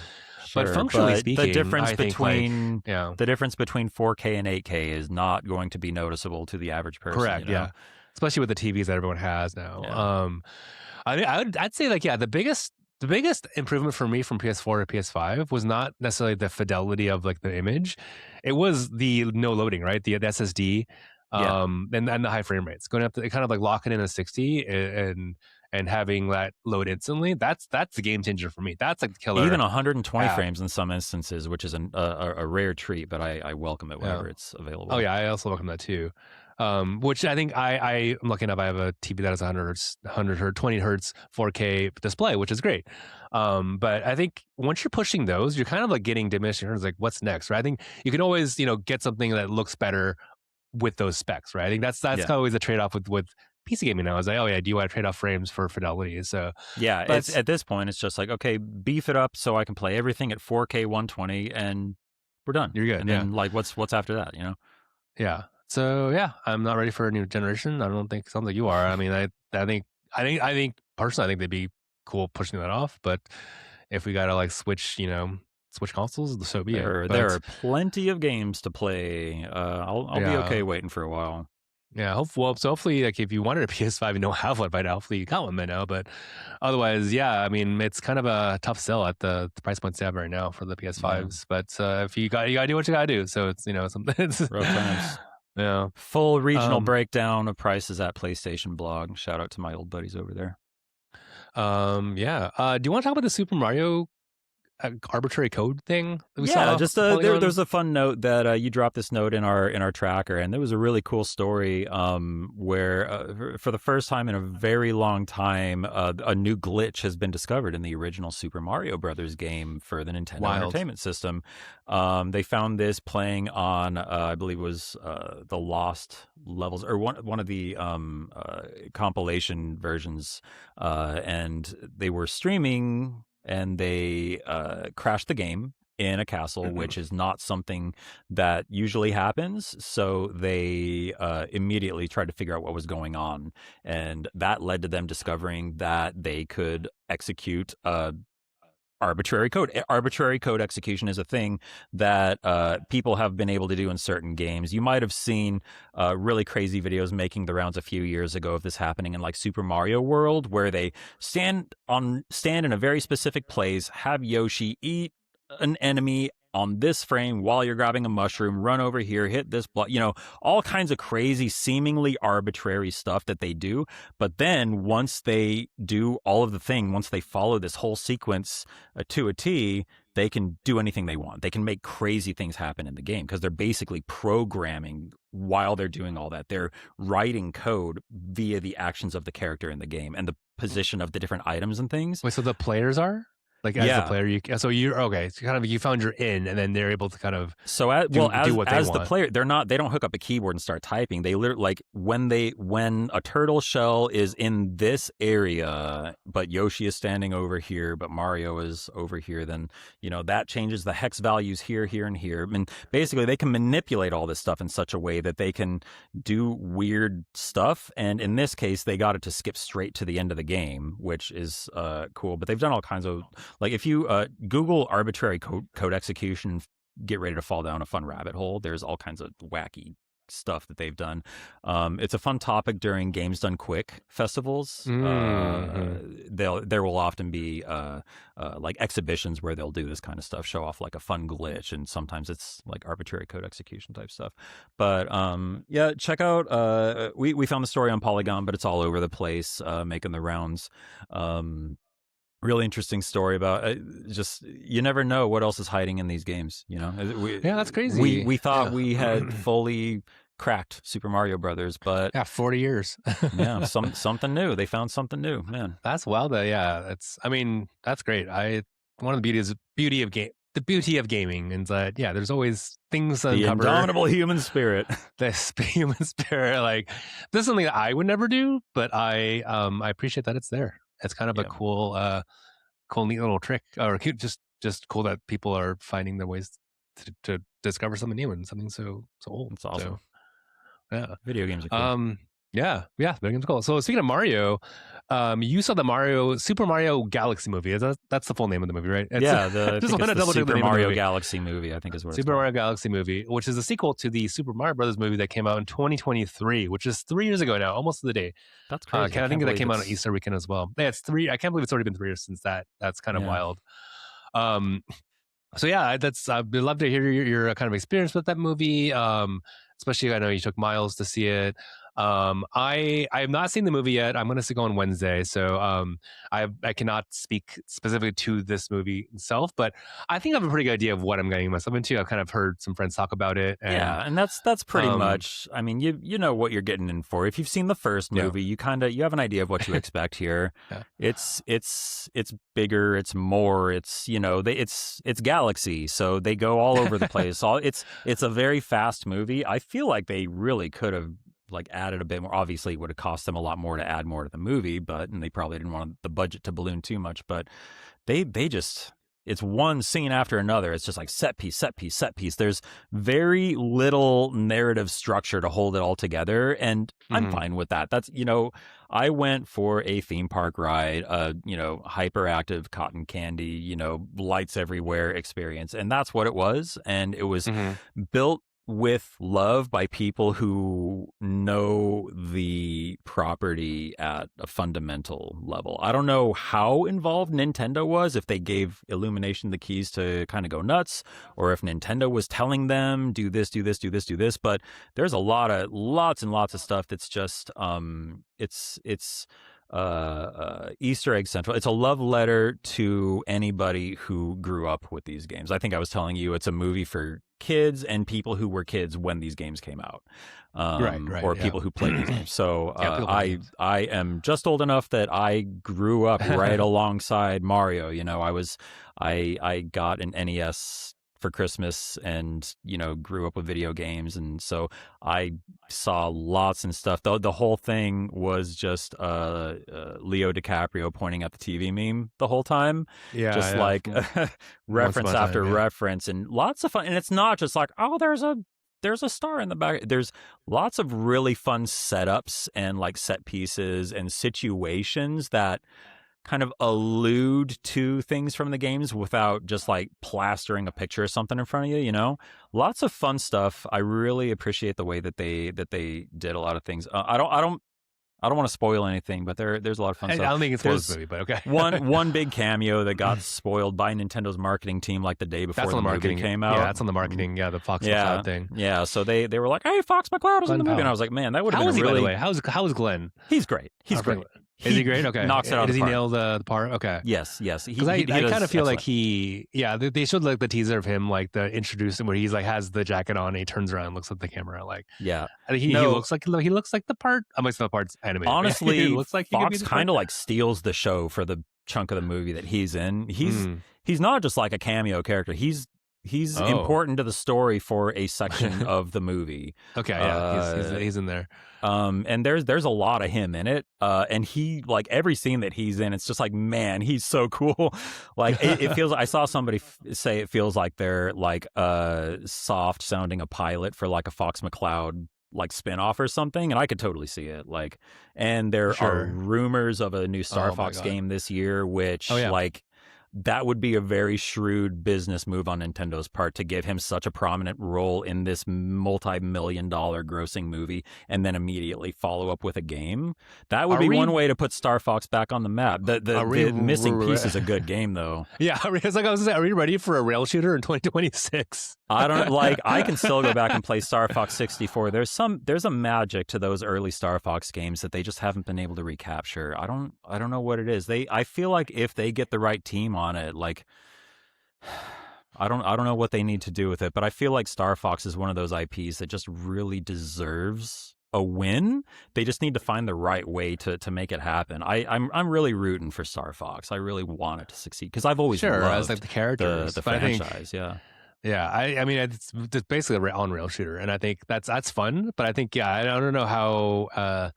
A: But
B: Sure.
A: functionally
B: But
A: speaking, I think like yeah,
B: the difference between 4K and 8K is not going to be noticeable to the average person,
A: correct. Yeah, especially with the TVs that everyone has now.
B: Yeah.
A: I'd say like yeah, the biggest improvement for me from PS4 to PS5 was not necessarily the fidelity of like the image, it was the no loading, right? The SSD,
B: Yeah.
A: and the high frame rates going up to kind of like locking in a 60 and having that load instantly. That's the game changer for me. That's like the killer.
B: Even 120
A: app.
B: frames in some instances, which is a rare treat, but I welcome it whenever
A: Yeah.
B: it's available.
A: Oh yeah, I also welcome that too. Which I think I'm lucky enough. I have a TV that has 100 hertz, 100 hertz, 20 hertz, 4K display, which is great. But I think once you're pushing those, you're kind of like getting diminishing returns. Like, what's next, right? I think you can always get something that looks better with those specs, right? I think that's
B: Yeah.
A: always a trade off with PC gaming now. Is like, oh yeah, do you want to trade off frames for fidelity? So
B: Yeah,
A: but
B: it's at this point, it's just like, okay, beef it up so I can play everything at 4K 120, and we're done.
A: you're good.
B: And
A: Yeah,
B: then, like, what's after that?
A: yeah. So yeah, I'm not ready for a new generation. I don't think sounds like you are. I mean, I think personally, I think they'd be cool pushing that off. But if we gotta like switch consoles, so be it.
B: There
A: But
B: are plenty of games to play. I'll be
A: yeah,
B: okay waiting for a while.
A: Yeah, hopefully, like if you wanted a PS5 and don't have one by now, hopefully you got one by now. But otherwise, yeah, I mean, it's kind of a tough sell at the price points they have right now for the
B: Yeah,
A: PS5s. But if you gotta do what you gotta do. So it's something. It's,
B: rough times.
A: yeah.
B: Full regional
A: Um.
B: breakdown of prices at PlayStation blog. Shout out to my old buddies over there.
A: Yeah. Do you want to talk about the Super Mario arbitrary code thing that we
B: Yeah,
A: saw
B: just
A: for Polygon?
B: there's a fun note that you dropped this note in our tracker, and there was a really cool story where for the first time in a very long time, a new glitch has been discovered in the original Super Mario Brothers game for the Nintendo
A: Wild.
B: Entertainment System. They found this playing on I believe it was the Lost Levels or one of the compilation versions, and they were streaming and they crashed the game in a castle, which is not something that usually happens. So they immediately tried to figure out what was going on. And that led to them discovering that they could execute arbitrary code. Arbitrary code execution is a thing that people have been able to do in certain games. You might have seen really crazy videos making the rounds a few years ago of this happening in like Super Mario World, where they stand in a very specific place, have Yoshi eat an enemy on this frame while you're grabbing a mushroom, run over here, hit this block, all kinds of crazy, seemingly arbitrary stuff that they do. But then once they do all of the thing, once they follow this whole sequence to a T, they can do anything they want. They can make crazy things happen in the game because they're basically programming while they're doing all that. They're writing code via the actions of the character in the game and the position of the different items and things.
A: Wait, so the players are? Like as the player, you're okay. So kind of you found your in, and then they're able to kind of do what they want.
B: The player, they don't hook up a keyboard and start typing. They literally like when a turtle shell is in this area, but Yoshi is standing over here, but Mario is over here. Then that changes the hex values here, and here. I mean, basically they can manipulate all this stuff in such a way that they can do weird stuff. And in this case, they got it to skip straight to the end of the game, which is cool. But they've done all kinds of like if you Google arbitrary code execution, get ready to fall down a fun rabbit hole. There's all kinds of wacky stuff that they've done. It's a fun topic during Games Done Quick festivals. There will often be like exhibitions where they'll do this kind of stuff, show off like a fun glitch, and sometimes it's like arbitrary code execution type stuff. But yeah, check out. We found the story on Polygon, but it's all over the place, making the rounds. Really interesting story about just you never know what else is hiding in these games.
A: Yeah, that's crazy.
B: We thought we had fully cracked Super Mario Brothers, but
A: 40 years.
B: Yeah, something new. They found something new, man.
A: That's wild. Yeah, that's great. One of the beauty of gaming, and that there's always things to
B: the
A: uncover.
B: Indomitable human spirit.
A: This human spirit, like this is something that I would never do, but I appreciate that it's there. It's kind of a cool, neat little trick, or just cool that people are finding the ways to discover something new and something so old.
B: It's awesome.
A: So, yeah,
B: video games are cool.
A: Yeah, video games are cool. So speaking of Mario, you saw the Super Mario Galaxy movie. That's the full name of the movie, right?
B: Just want to double check the Mario Galaxy movie. I think is what
A: Super Mario Galaxy movie, which is a sequel to the Super Mario Brothers movie that came out in 2023, which is 3 years ago now, almost to the day.
B: That's crazy.
A: I think that came out on Easter weekend as well. Yeah, it's 3. I can't believe it's already been 3 years since that. That's kind of wild. So yeah, I'd love to hear your kind of experience with that movie. Especially I know you took Miles to see it. I have not seen the movie yet. I'm going to go on Wednesday, so I cannot speak specifically to this movie itself, but I think I have a pretty good idea of what I'm getting myself into. I've kind of heard some friends talk about it.
B: And that's pretty much. I mean, you know what you're getting in for. If you've seen the first movie, you have an idea of what to expect here. It's bigger, it's more, it's it's Galaxy, so they go all over the place. It's a very fast movie. I feel like they really could have like added a bit more. Obviously, it would have cost them a lot more to add more to the movie, and they probably didn't want the budget to balloon too much. But they just, it's one scene after another. It's just like set piece, set piece, set piece. There's very little narrative structure to hold it all together, and I'm fine with that. That's I went for a theme park ride, hyperactive cotton candy, lights everywhere experience, and that's what it was. And it was built with love by people who know the property at a fundamental level. I don't know how involved Nintendo was, if they gave Illumination the keys to kind of go nuts, or if Nintendo was telling them do this, do this, do this, do this. But there's lots and lots of stuff that's just it's Easter egg central. It's a love letter to anybody who grew up with these games. I think I was telling you it's a movie for kids and people who were kids when these games came out,
A: Right,
B: or
A: yeah.
B: people who played these games. So
A: Yeah, people play games.
B: I am just old enough that I grew up right alongside Mario. You know, I got an NES for Christmas, and grew up with video games, and so I saw lots and stuff. The whole thing was just Leo DiCaprio pointing at the TV meme the whole time, just
A: Yeah,
B: like
A: once
B: reference
A: upon a
B: after
A: time, yeah.
B: reference, and lots of fun. And it's not just like, oh, there's a star in the back. There's lots of really fun setups and like set pieces and situations that kind of allude to things from the games without just like plastering a picture or something in front of you. Lots of fun stuff. I really appreciate the way that they did a lot of things. I don't want to spoil anything, but there's a lot of fun
A: I
B: stuff.
A: don't think it's
B: There's
A: this movie, but okay.
B: one big cameo that got spoiled by Nintendo's marketing team like the day before
A: That's
B: the
A: on the
B: movie
A: marketing.
B: came
A: Yeah,
B: out.
A: that's on the marketing. Yeah, the Fox
B: Yeah,
A: McCloud thing.
B: yeah. So they were like, "Hey, Fox McCloud is in
A: Glenn
B: the movie," and I
A: Powell.
B: was like, "Man, that would have
A: How
B: been
A: is
B: a
A: he, by the
B: really."
A: way? How is Glenn?
B: He's great. He's
A: I forget
B: great.
A: what- Is he great? Okay.
B: Knocks it out of
A: Does
B: the
A: he
B: park.
A: nail the part? Okay.
B: Yes.
A: Because I
B: He
A: kind
B: does
A: of feel like
B: excellent.
A: they showed like the teaser of him, like the introduce him where he's like has the jacket on and he turns around and looks at the camera. Like,
B: Yeah.
A: I think he
B: No,
A: looks like the part. I might say the part's animated. he
B: honestly,
A: looks like he could be
B: Fox
A: the part.
B: kind of like steals the show for the chunk of the movie that he's in.
A: Mm.
B: He's not just like a cameo character. He's
A: Oh.
B: important to the story for a section of the movie.
A: Okay, yeah, he's in there.
B: And there's a lot of him in it. And he, like, every scene that he's in, it's just like, man, he's so cool. Like it feels. I saw somebody say it feels like they're like soft sounding a pilot for like a Fox McCloud like spinoff or something, and I could totally see it. Like, and there are
A: Sure.
B: rumors of a new Star
A: Oh my
B: Fox
A: God.
B: game this year, which
A: Oh, yeah.
B: like that would be a very shrewd business move on Nintendo's part to give him such a prominent role in this multi-million-dollar grossing movie and then immediately follow up with a game. That would be one way to put Star Fox back on the map. The missing piece is a good game, though.
A: Yeah, it's like I was gonna say, are we ready for a rail shooter in 2026?
B: I don't like. I can still go back and play Star Fox 64. There's a magic to those early Star Fox games that they just haven't been able to recapture. I don't know what it is. I feel like if they get the right team on it, like I don't know what they need to do with it, but I feel like Star Fox is one of those IPs that just really deserves a win. They just need to find the right way to make it happen. I'm really rooting for Star Fox. I really want it to succeed because I've always
A: Sure,
B: loved
A: as like the characters,
B: the
A: but I think,
B: franchise. Yeah.
A: yeah, I mean, it's basically a on rail shooter, and I think that's fun. But I think, yeah, I don't know how.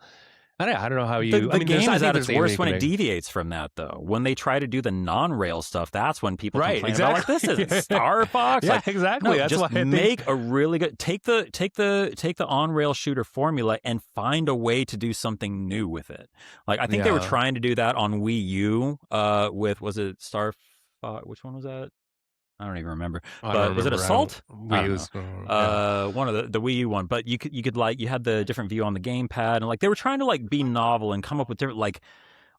A: I don't know how you.
B: The game is at its worst when it
A: deviates.
B: deviates from that, though. When they try to do the non-rail stuff, that's when people
A: Right,
B: complain
A: exactly.
B: about like this isn't Star Fox.
A: Yeah,
B: Like,
A: exactly.
B: no,
A: That's
B: just
A: why I think-
B: make a really good take the on-rail shooter formula and find a way to do something new with it. Like I think they were
A: Yeah.
B: trying to do that on Wii U. With was it Star Fox? Which one was that? I don't even remember.
A: I don't
B: But was it
A: remember.
B: Assault?
A: We
B: I don't
A: use
B: one of the Wii U one, but you could like you had the different view on the gamepad, and like they were trying to like be novel and come up with different like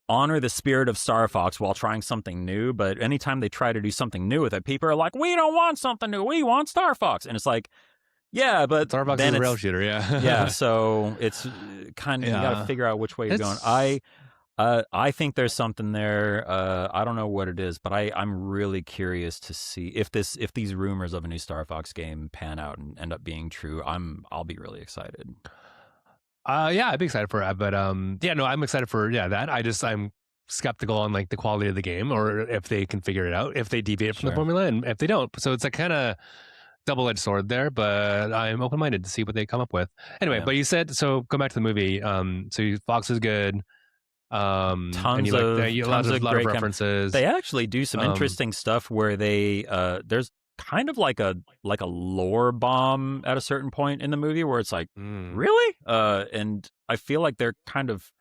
B: honor the spirit of Star Fox while trying something new. But anytime they try to do something new with it, people are like, "We don't want something new. We want Star Fox," and it's like, yeah, but
A: Star Fox
B: then
A: is a
B: it's
A: rail shooter. Yeah,
B: yeah. So it's kind of you got to
A: Yeah.
B: figure out which way you're going. I think there's something there. I don't know what it is, but I'm really curious to see if these rumors of a new Star Fox game pan out and end up being true. I'll be really excited.
A: Yeah, I'd be excited for it, but yeah, no, I'm excited for that. I'm skeptical on like the quality of the game or if they can figure it out, if they deviate from the
B: Sure.
A: formula, and if they don't. So it's a kind of double-edged sword there, but I'm open-minded to see what they come up with. Anyway,
B: Yeah.
A: but you said, so go back to the movie. So Fox is good. And
B: Tons
A: you
B: of
A: like a
B: tons of
A: lot of
B: great
A: references.
B: They actually do some
A: Um,
B: interesting stuff where they there's kind of like a lore bomb at a certain point in the movie where it's like, really? And I feel like they're kind of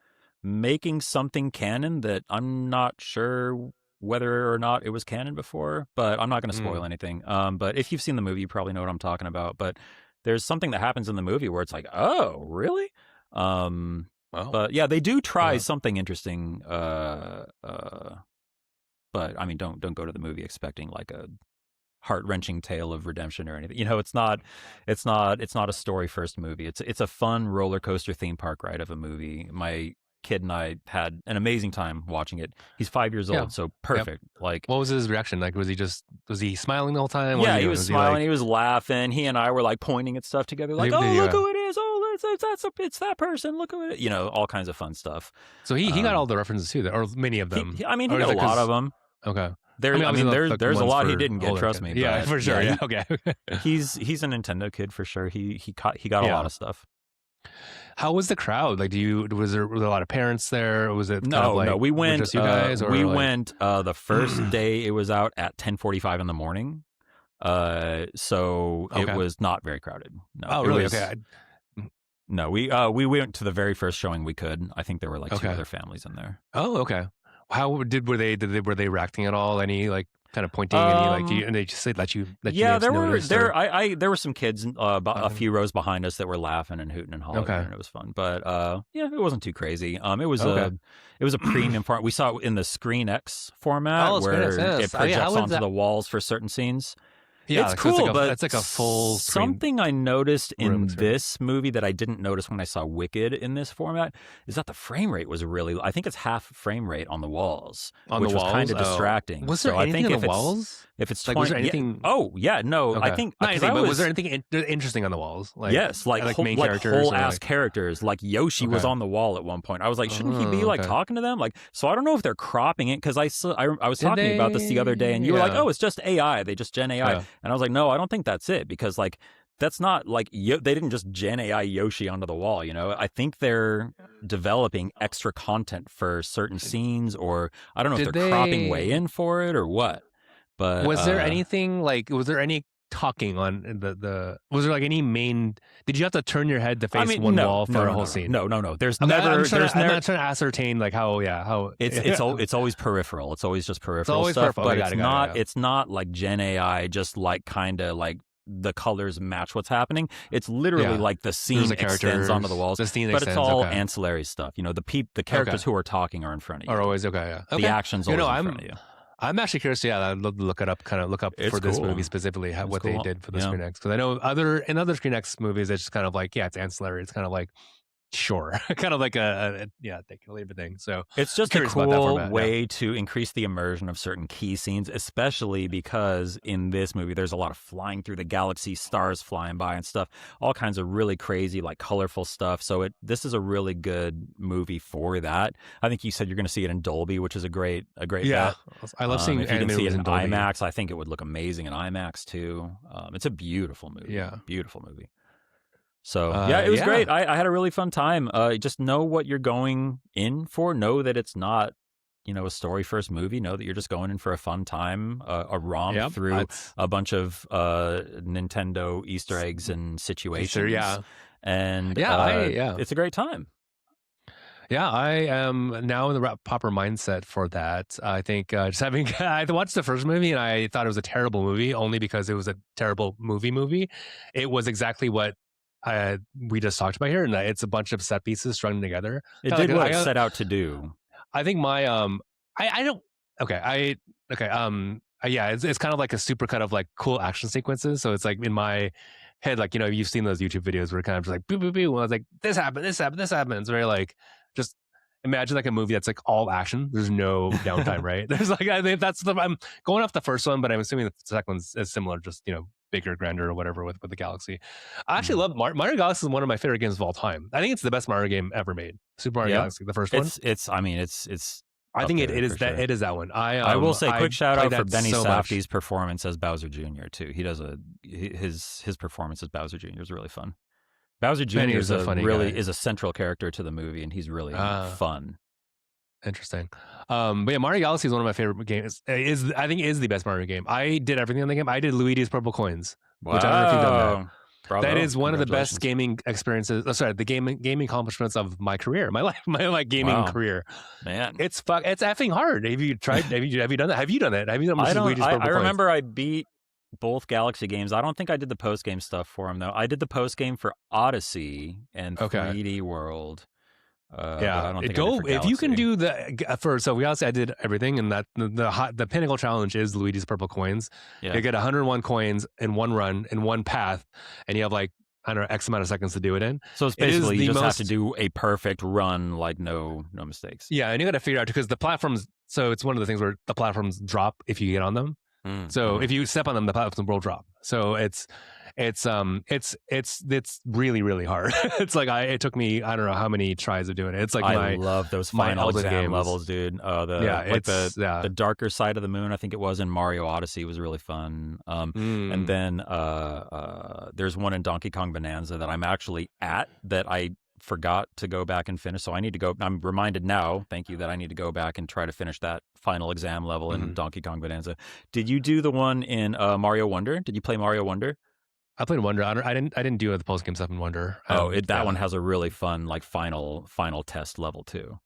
B: making something canon that I'm not sure whether or not it was canon before, but I'm not going to spoil anything. But if you've seen the movie, you probably know what I'm talking about. But there's something that happens in the movie where it's like, oh, really?
A: Wow.
B: But yeah, they do try
A: Yeah.
B: something interesting. But I mean, don't go to the movie expecting like a heart-wrenching tale of redemption or anything. It's not a story first movie. It's a fun roller coaster theme park ride of a movie. My kid and I had an amazing time watching it. He's 5 years
A: Yeah.
B: old, so perfect.
A: Yep.
B: Like,
A: what was his reaction? Like, was he smiling the whole time? What
B: yeah,
A: was
B: he
A: doing?
B: was smiling.
A: Like,
B: he was laughing. He and I were like pointing at stuff together, like,
A: did
B: "Oh,
A: he,
B: look who it is! Oh, it's that person! Look who it is!" All kinds of fun stuff.
A: So he got all the references too, or many of them.
B: He
A: or
B: got a lot of them.
A: Okay.
B: There's a lot he didn't get. Trust me.
A: Yeah,
B: but
A: for sure.
B: yeah,
A: Okay.
B: he's a Nintendo kid for sure. He got a lot of stuff.
A: How was the crowd? Like, were there a lot of parents there? Or was it
B: no? We went.
A: just you guys, or
B: went the first day it was out at 10:45 in the morning. So it was not very crowded. No.
A: Oh, really? Okay.
B: No, we went to the very first showing we could. I think there were like two other families in there.
A: Oh, okay. How were they reacting at all? Any like kind of pointing? Any like? And they just say let you?
B: Yeah, there were some kids a few rows behind us that were laughing and hooting and hollering, and it was fun. But yeah, it wasn't too crazy. It was a premium format. We saw it in the Screen X format where it projects onto the walls for certain scenes. Yeah, it's cool, but it's like a full screen. Something I noticed in this movie that I didn't notice when I saw Wicked in this format is that the frame rate was really, I think it's half frame rate on the walls, which was kind of distracting.
A: Was there anything on the walls?
B: If it's 20,
A: was there anything?
B: I think
A: was there anything interesting on the walls? Like,
B: yes, like main characters, whole ass characters. Like Yoshi was on the wall at one point. I was like, shouldn't he be like talking to them? Like, so I don't know if they're cropping it because I was talking about this the other day, and you were like, oh, it's just AI. They just gen AI. And I was like, no, I don't think that's it, because like that's not like they didn't just gen AI Yoshi onto the wall. I think they're developing extra content for certain scenes, or I don't know if they're cropping way in for it or what. But
A: was there anything like? Was there any talking on the? Was there like any main? Did you have to turn your head to face one wall for a whole scene?
B: No. There's
A: I'm
B: never.
A: I'm not trying to ascertain like how.
B: It's always peripheral. It's always just peripheral stuff. But it's not like Gen AI. Just like kind of like the colors match what's happening. It's literally like the scene extends onto the walls.
A: The scene
B: but
A: extends,
B: it's all ancillary stuff. The characters who are talking are in front of you.
A: Are always The
B: action's always in front of you.
A: I'm actually curious. Yeah, I'd love to look up for this movie specifically what they did for the Screen X, because I know in other Screen X movies it's just kind of like it's ancillary. It's kind of like sure, kind of like a take it or leave it thing. So
B: it's just a cool way to increase the immersion of certain key scenes, especially because in this movie there's a lot of flying through the galaxy, stars flying by and stuff, all kinds of really crazy, like colorful stuff. So this is a really good movie for that. I think you said you're going to see it in Dolby, which is a great bet.
A: I love seeing
B: if you can see it in
A: Dolby.
B: IMAX. I think it would look amazing in IMAX too. It's a beautiful movie.
A: Yeah,
B: beautiful movie. So it was great. I had a really fun time. Just know what you're going in for. Know that it's not, a story first movie. Know that you're just going in for a fun time, a romp through a bunch of Nintendo Easter eggs and situations. And it's a great time.
A: Yeah, I am now in the proper mindset for that. I think I watched the first movie and I thought it was a terrible movie only because it was a terrible movie. It was exactly what we just talked about here, and it's a bunch of set pieces strung together.
B: It did what it set out to do.
A: I think my it's kind of like a supercut of like cool action sequences. So it's like in my head, like you've seen those YouTube videos where it kind of just like boo boo boo. And I was like, this happened. It's very like just imagine like a movie that's like all action. There's no downtime, right? There's like I think I'm going off the first one, but I'm assuming that the second one's is similar, just bigger, grander, or whatever with the Galaxy. I actually love Mario Galaxy is one of my favorite games of all time. I think it's the best Mario game ever made. Super Mario Galaxy, the first one.
B: I
A: think it is that it is that one. I
B: will say quick shout out for Benny Safdie's performance as Bowser Jr. too. He does his performance as Bowser Jr. is really fun. Bowser Jr. is a central character to the movie, and he's really fun.
A: Interesting. But yeah, Mario Galaxy is one of my favorite games. I think is the best Mario game. I did everything in the game. I did Luigi's Purple Coins, which I don't know if you've done that. Bravo. That is one of the best gaming experiences. The gaming accomplishments of my career, my life, my gaming career.
B: Man,
A: it's effing hard. Have you tried? Have you done that? Have you done it? Have you done Luigi's Purple Coins?
B: I remember I beat both Galaxy games. I don't think I did the post game stuff for them though. I did the post game for Odyssey and
A: Okay.
B: 3D World, but
A: Yeah,
B: I don't
A: it
B: think I did
A: go
B: for
A: if you can
B: Galaxy.
A: do for so we also I did everything, and that the pinnacle challenge is Luigi's Purple Coins. You
B: Yeah.
A: get 101 coins in one run in one path, and you have like I don't know X amount of seconds to do it in.
B: So it's
A: It is
B: basically you
A: the
B: just have to
A: most
B: do a perfect run, like no mistakes.
A: yeah, and you got to figure out because the platforms. So it's one of the things where the platforms drop if you get on them. So
B: Mm-hmm.
A: if you step on them, the platforms will drop. So it's really really hard. It's like it took me I don't know how many tries of doing it. It's like
B: I love those
A: my
B: final
A: Elden
B: exam
A: games.
B: levels, dude.
A: Yeah,
B: The darker side of the moon, I think it was in Mario Odyssey, was really fun. And
A: Mm,
B: then there's one in Donkey Kong Bonanza that I'm actually at that I forgot to go back and finish. So I need to go. I'm reminded now, thank you, that I need to go back and try to finish that final exam level in
A: mhm.
B: Donkey Kong Bonanza. Did you do the one in Mario Wonder? Did you play Mario Wonder?
A: I played Wonder. I didn't do the post game stuff in Wonder.
B: Oh, that one
A: Yeah,
B: has a really fun like final test level too.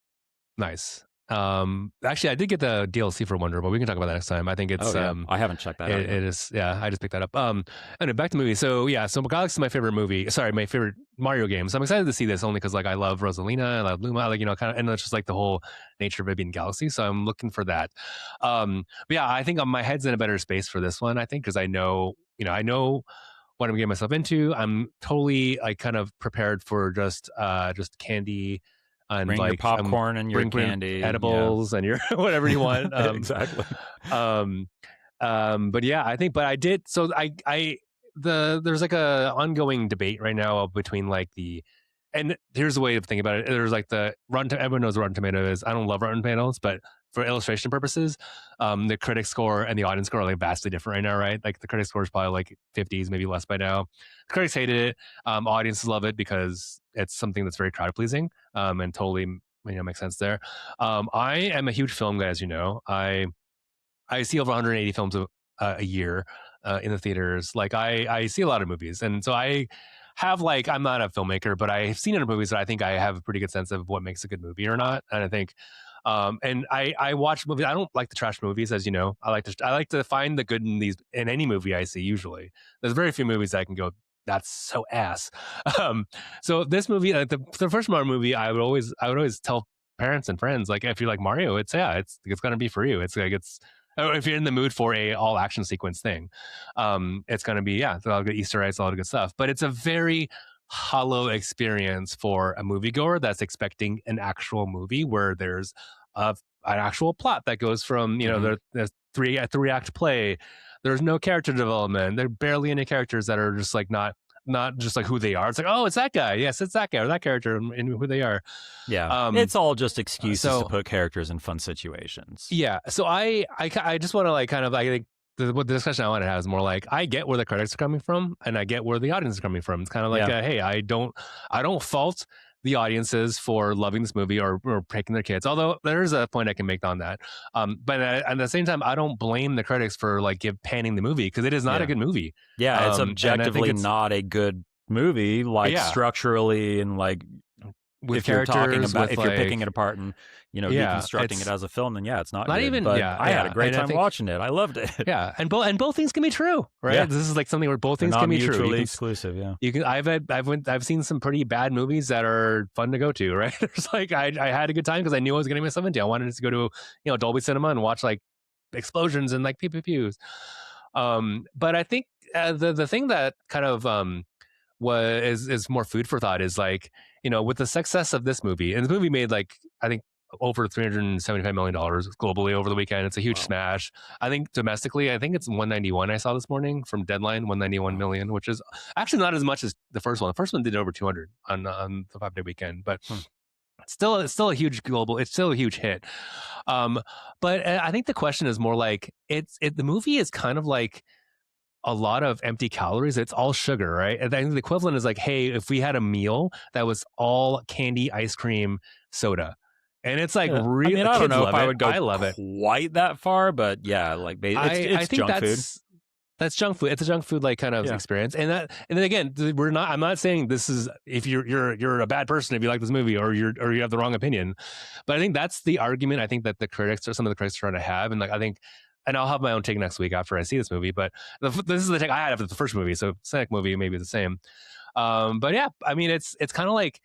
A: nice. Actually, I did get the DLC for Wonder, but we can talk about that next time. I think
B: Oh
A: it's
B: yeah, I haven't checked that out yet.
A: it is yeah. I just picked that up. And back to movie. So yeah, so Galaxy is my favorite movie. Sorry, my favorite Mario game. So I'm excited to see this only because like I love Rosalina, I love Luma, like kind of, and it's just like the whole nature of it being Galaxy. So I'm looking for that. But yeah, I think my head's in a better space for this one. I think because I know what I'm getting myself into. I'm totally like kind of prepared for just candy and
B: Bring your
A: like I'm
B: popcorn and your
A: bring
B: candy. Yeah,
A: edibles and your whatever you want.
B: exactly.
A: Um, but yeah, I think, but I did. So there's like a ongoing debate right now between like and here's the way of thinking about it. There's like the everyone knows what Rotten Tomato is. I don't love Rotten Tomatoes, but for illustration purposes, the critic score and the audience score are like vastly different right now, right? Like the critic score is probably like 50s, maybe less by now. The critics hated it. Audiences love it because it's something that's very crowd pleasing, and totally makes sense there. I am a huge film guy, as you know. I see over 180 films a year in the theaters. Like I see a lot of movies, and so I have like I'm not a filmmaker, but I've seen enough movies that I think I have a pretty good sense of what makes a good movie or not. And I think, and I watch movies. I don't like to trash movies, as you know. I like to find the good in any movie I see. Usually, there's very few movies that I can go. That's so ass. Um, so this movie, the first Mario movie, I would always tell parents and friends like if you like Mario, it's gonna be for you. It's like it's if you're in the mood for a all action sequence thing, it's going to be it's a lot of good Easter eggs, a lot of good stuff. But it's a very hollow experience for a moviegoer that's expecting an actual movie where there's an actual plot that goes from
B: Hmm.
A: there's three act play. There's no character development. There are barely any characters that are just like not just like who they are. It's like, oh, it's that guy. Yes, it's that guy or that character and who they are.
B: Yeah,
A: Um,
B: it's all just excuses to
A: so
B: put characters in fun situations.
A: yeah, so I just want to like kind of I think what the discussion I want to have is more like I get where the critics are coming from and I get where the audience is coming from. It's kind of like
B: Yeah,
A: hey, I don't fault the audiences for loving this movie or picking their kids. Although there is a point I can make on that. But at the same time, I don't blame the critics for like panning the movie because it is not a
B: yeah,
A: good movie.
B: yeah. It's
A: And I think
B: objectively
A: it's
B: not a good movie, like
A: yeah
B: structurally and like
A: with
B: if you're talking
A: characters
B: about
A: with
B: if you're picking
A: like
B: it apart and deconstructing it
A: it's
B: as a film, then yeah, it's not
A: not
B: good.
A: even
B: But I had a great
A: and I
B: time
A: think
B: watching it. I loved it.
A: yeah, and both things can be true, right?
B: Yeah,
A: This is like something where both
B: they're
A: things can
B: not
A: be true.
B: mutually exclusive. Yeah,
A: You can. I've seen some pretty bad movies that are fun to go to. Right? There's like I had a good time because I knew I was getting myself into. I wanted to go to Dolby Cinema and watch like explosions and like pew pew pews. But I think the thing that kind of is more food for thought is like with the success of this movie, and the movie made like I think over $375 million globally over the weekend. It's a huge
B: wow,
A: smash. I think domestically, I think it's 191. I saw this morning from Deadline, 191
B: wow.
A: million, which is actually not as much as the first one. The first one did over 200 on the 5-day weekend, but
B: Hmm.
A: it's still a huge global. It's still a huge hit. Um, but I think the question is more like the movie is kind of like a lot of empty calories. It's all sugar, right? And I think the equivalent is like, hey, if we had a meal that was all candy, ice cream, soda, and it's like
B: Yeah, I
A: real
B: mean, I don't
A: kids
B: know if
A: love
B: I
A: it.
B: would go
A: I love it.
B: quite that far, but yeah, like
A: I
B: it's
A: think
B: junk food.
A: that's junk food. It's a junk food like kind of
B: Yeah,
A: experience, and then again, I'm not saying this is if you're a bad person if you like this movie or you have the wrong opinion, but I think that's the argument I think that some of the critics are trying to have, and like I think and I'll have my own take next week after I see this movie. But this is the take I had after the first movie. So second movie maybe the same. But yeah, I mean, it's kind of like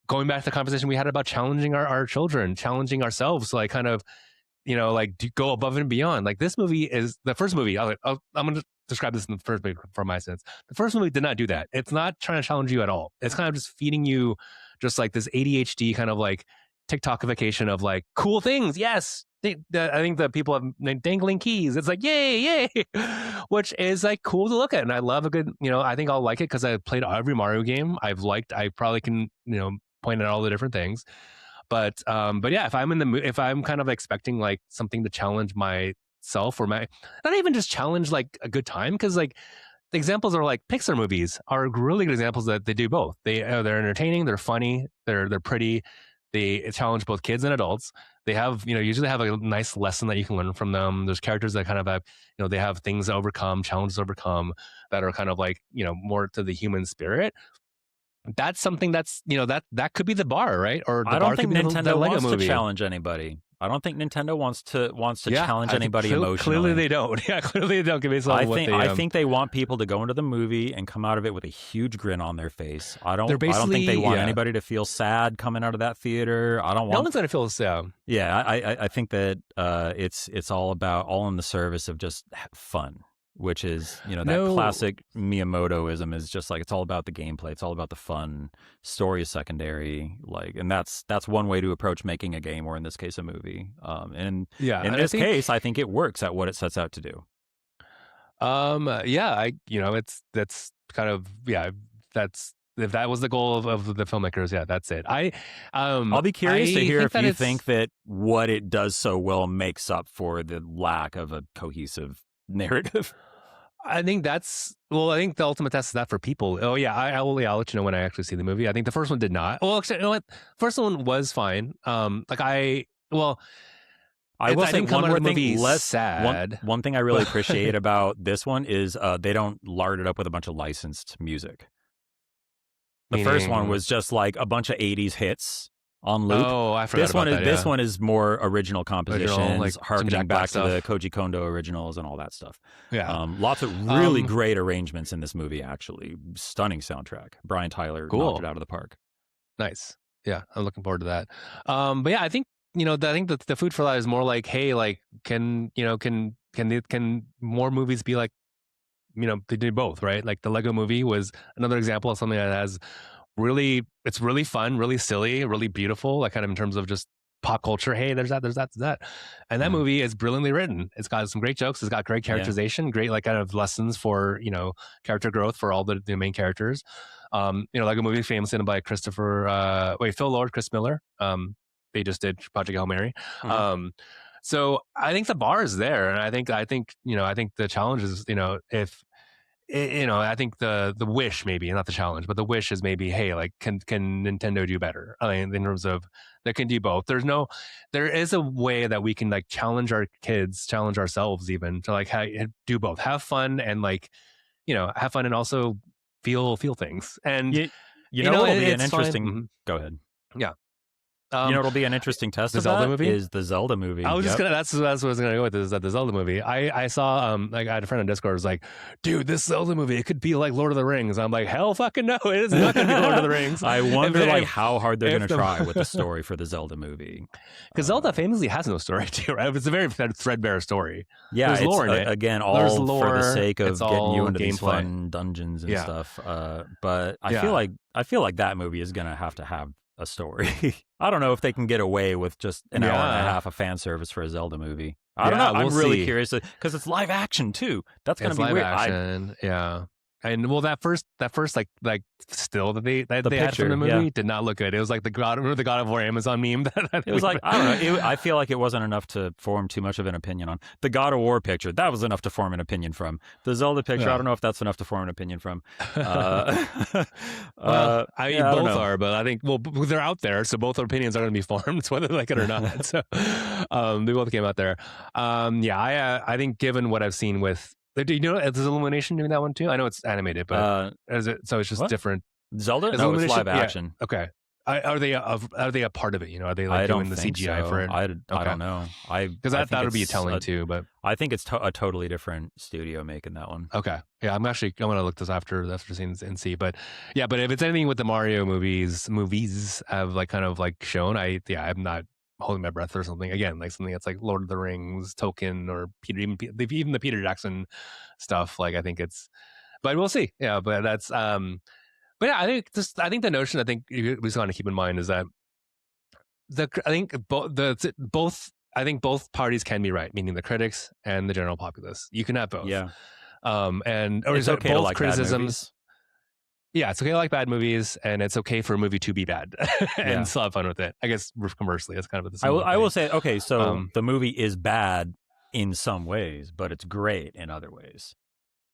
A: going back to the conversation we had about challenging our children, challenging ourselves, like kind of, like go above and beyond. Like this movie is the first movie. I'm going to describe this in the first movie from my sense. The first movie did not do that. It's not trying to challenge you at all. It's kind of just feeding you just like this ADHD kind of like TikTokification of like cool things. Yes. I think that people have dangling keys. It's like, yay, yay, which is like cool to look at. And I love a good, I think I'll like it because I played every Mario game I probably can, point at all the different things. But yeah, if I'm kind of expecting like something to challenge myself or not even just challenge like a good time, because like the examples are like Pixar movies are really good examples that they do both. They're entertaining, they're funny, they're pretty, they challenge both kids and adults. They have, usually have a nice lesson that you can learn from them. There's characters that kind of have, they have things to overcome, challenges to overcome that are kind of like, more to the human spirit. That's something that's, that could be the bar, right? Or the
B: I
A: bar
B: don't think
A: could be
B: Nintendo
A: the Lego
B: wants
A: movie.
B: to challenge anybody. I don't think Nintendo wants to challenge anybody emotionally.
A: Clearly they don't. Yeah, clearly they don't.
B: I think they want people to go into the movie and come out of it with a huge grin on their face. I don't think they want anybody to feel sad coming out of that theater. No
A: one's gonna feel sad.
B: Yeah, I think that it's all in the service of just fun, which is that classic Miyamotoism is just like it's all about the gameplay, it's all about the fun. Story is secondary, and that's one way to approach making a game, or in this case a movie. In this case I think it works at what it sets out to do.
A: That's kind of that's if that was the goal of the filmmakers, that's it.
B: I'll be curious to hear if you think that what it does so well makes up for the lack of a cohesive narrative.
A: I think the ultimate test is that for people. Oh yeah, I'll let you know when I actually see the movie. I think the first one did not. Well, actually, you know what? First one was fine. I will say one more thing. Less
B: sad. One thing I really appreciate about this one is they don't lard it up with a bunch of licensed music. The first one was just like a bunch of 80s hits on loop.
A: Oh, I forgot about that.
B: This one is more original compositions, harkening back to the Koji Kondo originals and all that stuff.
A: Yeah,
B: lots of really great arrangements in this movie. Actually, stunning soundtrack. Brian Tyler knocked it out of the park.
A: Nice. Yeah, I'm looking forward to that. But yeah, I think I think that the food for thought is more like, hey, like can more movies be like, they did both, right? Like the Lego movie was another example of something that has it's really fun, really silly, really beautiful, like kind of in terms of just pop culture. Hey, there's that. And that movie is brilliantly written. It's got some great jokes. It's got great characterization, great like kind of lessons for, character growth for all the main characters. Lego movie famously done by Phil Lord, Chris Miller. They just did Project Hail Mary.
B: Mm-hmm.
A: So I think the bar is there. And I think the challenge is, I think the wish, maybe not the challenge, but the wish is maybe, hey, like can Nintendo do better? I mean, in terms of they can do both. There is a way that we can like challenge our kids, challenge ourselves even to like do both, have fun and like, have fun and also feel things. And
B: it'll be an interesting. Go ahead.
A: Yeah.
B: It'll be an interesting test.
A: The Zelda movie
B: is the Zelda movie.
A: I was just gonna. That's what I was gonna go with. Is that the Zelda movie? I saw. Like I had a friend on Discord who was like, "Dude, this Zelda movie, it could be like Lord of the Rings." I'm like, "Hell, fucking no! It is not gonna be Lord of the Rings."
B: I wonder how hard they're gonna try with the story for the Zelda movie.
A: Because Zelda famously has no story too, right? It's a very threadbare story.
B: Yeah,
A: there's lore in it.
B: Again, all lore, for the sake of getting you into these fun dungeons and stuff. But I feel like that movie is gonna have to have a story. I don't know if they can get away with just an hour and a half of fan service for a Zelda movie. I don't know. I'm really curious because it's live action too. That's going to be
A: live
B: weird.
A: Action. Yeah. And well, that first like still that they had from the movie did not look good. It was like the God of War Amazon meme.
B: It was like, I don't know. I feel like it wasn't enough to form too much of an opinion on. The God of War picture, that was enough to form an opinion from. The Zelda picture, I don't know if that's enough to form an opinion from.
A: Both are, but I think they're out there, so both opinions are going to be formed, whether they like it or not. So they both came out there. I think given what I've seen with. Do you know is Illumination doing that one too? I know it's animated, but is it? So it's just different.
B: Zelda? No, it's live action.
A: Yeah. Okay. Are they a part of it? You know, are they like
B: I don't
A: doing the
B: think
A: CGI for
B: so.
A: it?
B: I
A: Okay,
B: don't know.
A: because
B: I
A: that
B: think
A: would be
B: it's
A: telling too. But
B: I think it's a totally different studio making that one.
A: okay, yeah, I'm gonna look this after scenes and see. But yeah, but if it's anything with the Mario movies have like kind of like shown, I'm not holding my breath or something. Again, like something that's like Lord of the Rings, Tolkien, or even the Peter Jackson stuff. Like I think it's, but we'll see. Yeah, but that's but yeah, I think the notion I think we just want to keep in mind is that I think both I think both parties can be right, meaning the critics and the general populace. You can have both.
B: Yeah.
A: And or
B: It's
A: is it
B: okay to
A: both
B: like bad
A: criticisms?
B: movies.
A: Yeah, it's okay to like bad movies, and it's okay for a movie to be bad and
B: Yeah.
A: still have fun with it. I guess conversely, it's kind of the
B: I will
A: similar
B: I will
A: thing.
B: say, okay, so
A: Um,
B: the movie is bad in some ways, but it's great in other ways.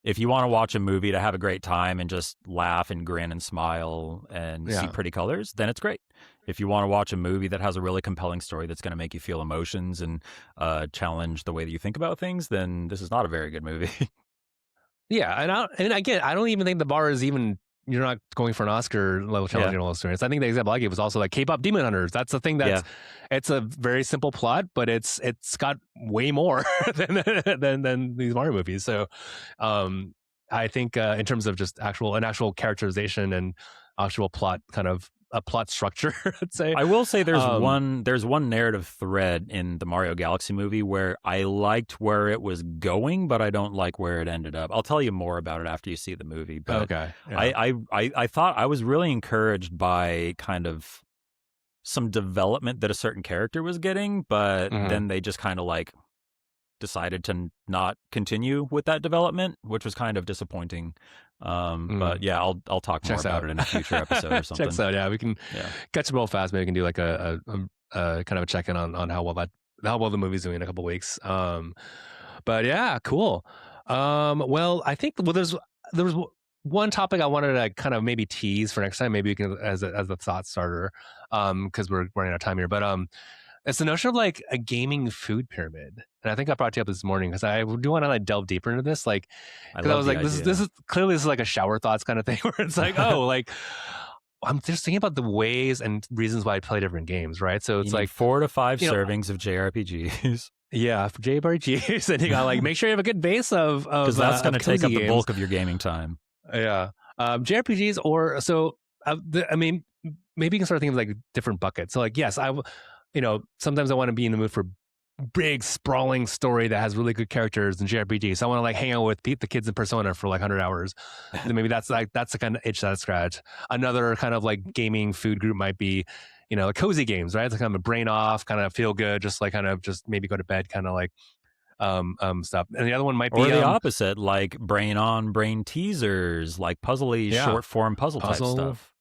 B: If you want to watch a movie to have a great time and just laugh and grin and smile and see
A: yeah,
B: pretty colors, then it's great. If you want to watch a movie that has a really compelling story that's going to make you feel emotions and challenge the way that you think about things, then this is not a very good movie.
A: yeah, and again, I don't even think the bar is even. You're not going for an Oscar level
B: Yeah.
A: challenging level experience. I think the example I gave was also like K-pop Demon Hunters. That's the thing
B: Yeah.
A: it's a very simple plot, but it's got way more than these Mario movies. So, I think in terms of just actual characterization and actual plot kind of a plot structure, I'd say.
B: I will say
A: Um,
B: there's one narrative thread in the Mario Galaxy movie where I liked where it was going, but I don't like where it ended up. I'll tell you more about it after you see the movie. But
A: okay, yeah,
B: I thought I was really encouraged by kind of some development that a certain character was getting, but
A: hmm
B: then they just kind of like decided to not continue with that development, which was kind of disappointing. But yeah, I'll talk more
A: checks
B: about
A: out.
B: it in a future episode or
A: Checks
B: something.
A: out. Yeah, we can
B: Yeah.
A: catch up real fast. Maybe we can do like a kind of a check in on how well the movie's doing in a couple weeks. But yeah, cool. Well, I think there was one topic I wanted to kind of maybe tease for next time. Maybe we can as a thought starter, because we're running out of time here. But it's the notion of like a gaming food pyramid, and I think I brought you up this morning because I do want to like delve deeper into this, like
B: I
A: because I
B: love
A: was
B: the
A: like, this
B: idea.
A: is clearly this is like a shower thoughts kind of thing where it's like, oh, like I'm just thinking about the ways and reasons why I play different games, right? So
B: You
A: it's
B: need
A: like,
B: 4 to 5
A: you know,
B: servings of JRPGs
A: yeah, for JRPGs, and you gotta like make sure you have a good base
B: because that's going
A: of
B: to take
A: cozy
B: up the
A: games.
B: bulk of your gaming time.
A: Yeah, JRPGs or so. I mean, maybe you can start thinking of like different buckets. So like, yes, sometimes I want to be in the mood for big sprawling story that has really good characters and JRPG. So I want to like hang out with the kids in Persona for like 100 hours. Then maybe that's the kind of itch that I scratch. Another kind of like gaming food group might be, like cozy games, right? It's kind of a brain off, kind of feel good, just like kind of just maybe go to bed, kind of like stuff. And the other one might
B: Or
A: be
B: the opposite, like brain on brain teasers, like puzzly
A: yeah,
B: short form puzzle type
A: puzzle.
B: stuff.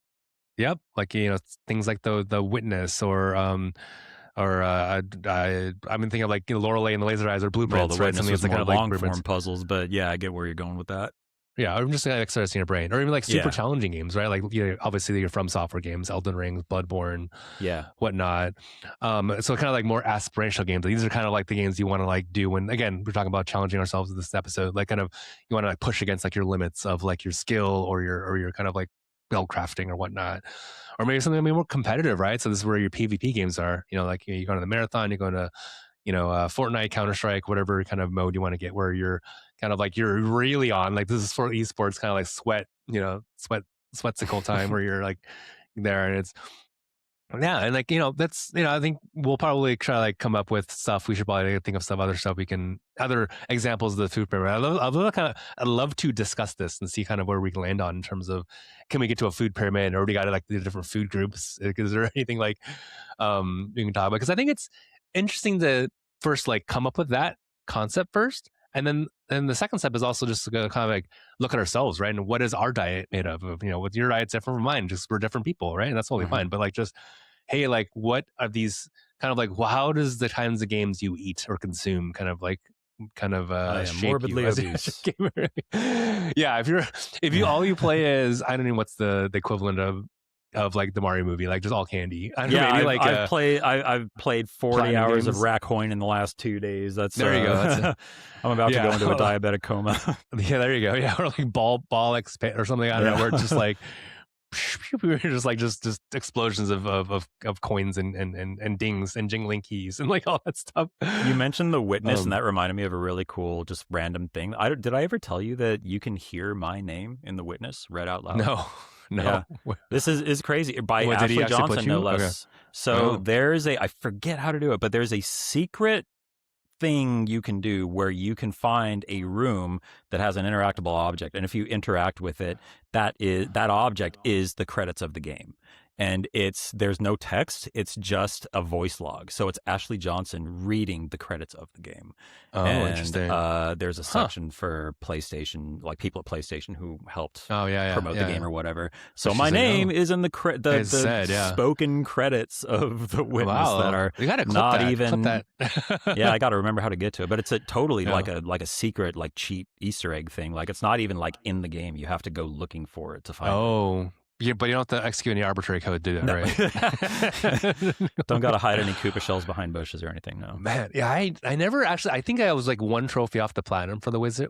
A: Yep, like things like the Witness or I've been thinking of like Lorelei and the Laser Eyes or
B: Well, the
A: Blueprints, right?
B: Witness
A: Something
B: was
A: that's like
B: more
A: kind of like
B: long
A: blueprints.
B: form puzzles, but yeah, I get where you're going with that.
A: Yeah, or just like exercising your brain, or even like super
B: Yeah.
A: challenging games, right? Like obviously you're from software games, Elden Ring, Bloodborne,
B: Yeah.
A: whatnot. So kind of like more aspirational games. These are kind of like the games you want to like do when, again, we're talking about challenging ourselves in this episode. Like kind of you want to like push against like your limits of like your skill or your kind of like spell crafting or whatnot, or maybe something more competitive, right? So this is where your PvP games are. Like you go to the marathon, you go to Fortnite, Counter Strike, whatever kind of mode you want to get, where you're kind of like you're really on. Like this is for esports, kind of like sweatsicle time, where you're like there, and it's yeah, and like that's I think we'll probably try to like come up with stuff. We should probably think of some other stuff we can other examples of the food pyramid. I'd love to discuss this and see kind of where we can land on in terms of can we get to a food pyramid, or we got like the different food groups? Is there anything like we can talk about? Because I think it's interesting to first like come up with that concept first, and then the second step is also just to kind of like look at ourselves, right? And what is our diet made of? With your diet's different from mine, just we're different people, right? And that's totally fine. But like just hey, like what are these kind of like, well, how does the kinds of games you eat or consume kind of
B: I am
A: shape you
B: morbidly
A: as
B: obese.
A: a gamer? Yeah, if you all you play is, I don't know what's the equivalent of like the Mario movie, like just all candy. I don't know,
B: Yeah,
A: maybe like
B: I've played 40
A: platinum
B: hours of
A: games.
B: Raccoin in the last 2 days. That's
A: There you go. That's
B: I'm about to go
A: yeah.
B: into a diabetic coma.
A: Yeah, there you go. Yeah, or like ball or something. I don't know. Where it's just like we were just like just explosions of coins and dings and jingling keys and like all that stuff.
B: You mentioned the witness, and that reminded me of a really cool, just random thing. Did I ever tell you that you can hear my name in the witness read out loud?
A: No.
B: Yeah. This is crazy. By
A: What,
B: Ashley Johnson, no less.
A: Okay.
B: So there's I forget how to do it, but there's a secret thing you can do where you can find a room that has an interactable object, and if you interact with it, that object is the credits of the game. And there's no text, it's just a voice log. So it's Ashley Johnson reading the credits of the game.
A: Oh,
B: and,
A: interesting.
B: There's a section for PlayStation, like people at PlayStation who helped promote the game or whatever. So my name is in the spoken credits of the witness that are
A: you gotta
B: not
A: that.
B: even.
A: That.
B: Yeah, I got to remember how to get to it. But it's totally like a secret, like cheat Easter egg thing. Like it's not even like in the game. You have to go looking for it to find it.
A: Yeah, but you don't have to execute any arbitrary code to do that, right?
B: Don't got to hide any Koopa shells behind bushes or anything, no.
A: Man, yeah, I never actually, I think I was like one trophy off the platinum for the witness,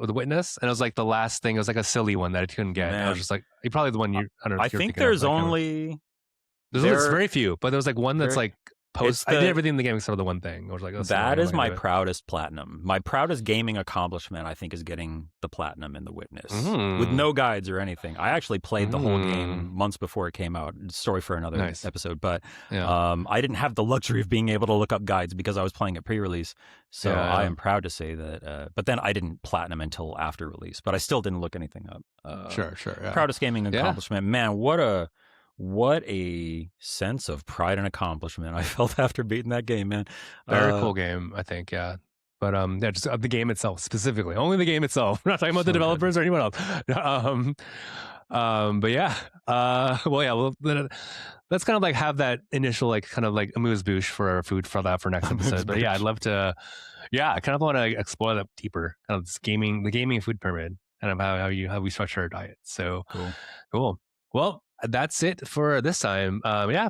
A: and it was like the last thing, it was like a silly one that I couldn't get. And I was just like, you're probably the one I don't know.
B: I think there's only...
A: There's very few, but there was like one that's like post. I did everything in the game except for the one thing. I was like,
B: that is my proudest platinum. My proudest gaming accomplishment, I think, is getting the platinum in the witness with no guides or anything. I actually played the whole game months before it came out. Story for another episode, but I didn't have the luxury of being able to look up guides because I was playing it pre-release. So I am proud to say that. But then I didn't platinum until after release, but I still didn't look anything up.
A: Sure. Yeah.
B: Proudest gaming accomplishment, man. What a sense of pride and accomplishment I felt after beating that game, man.
A: Very cool game, I think, yeah. But just the game itself specifically, only the game itself. We're not talking about the developers or anyone else. But yeah, let's kind of like have that initial like kind of like amuse-bouche for our food for next episode. But yeah, I'd love to. Yeah, I kind of want to explore that deeper, kind of this the gaming food pyramid, kind of how we structure our diet. So cool. Well, that's it for this time.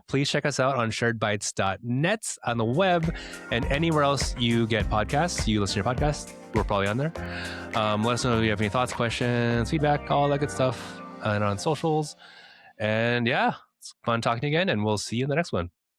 A: Please check us out on sharedbytes.net on the web and anywhere else you get podcasts. You listen to your podcast, we're probably on there. Let us know if you have any thoughts, questions, feedback, all that good stuff, and on socials. And yeah, it's fun talking again, and we'll see you in the next one.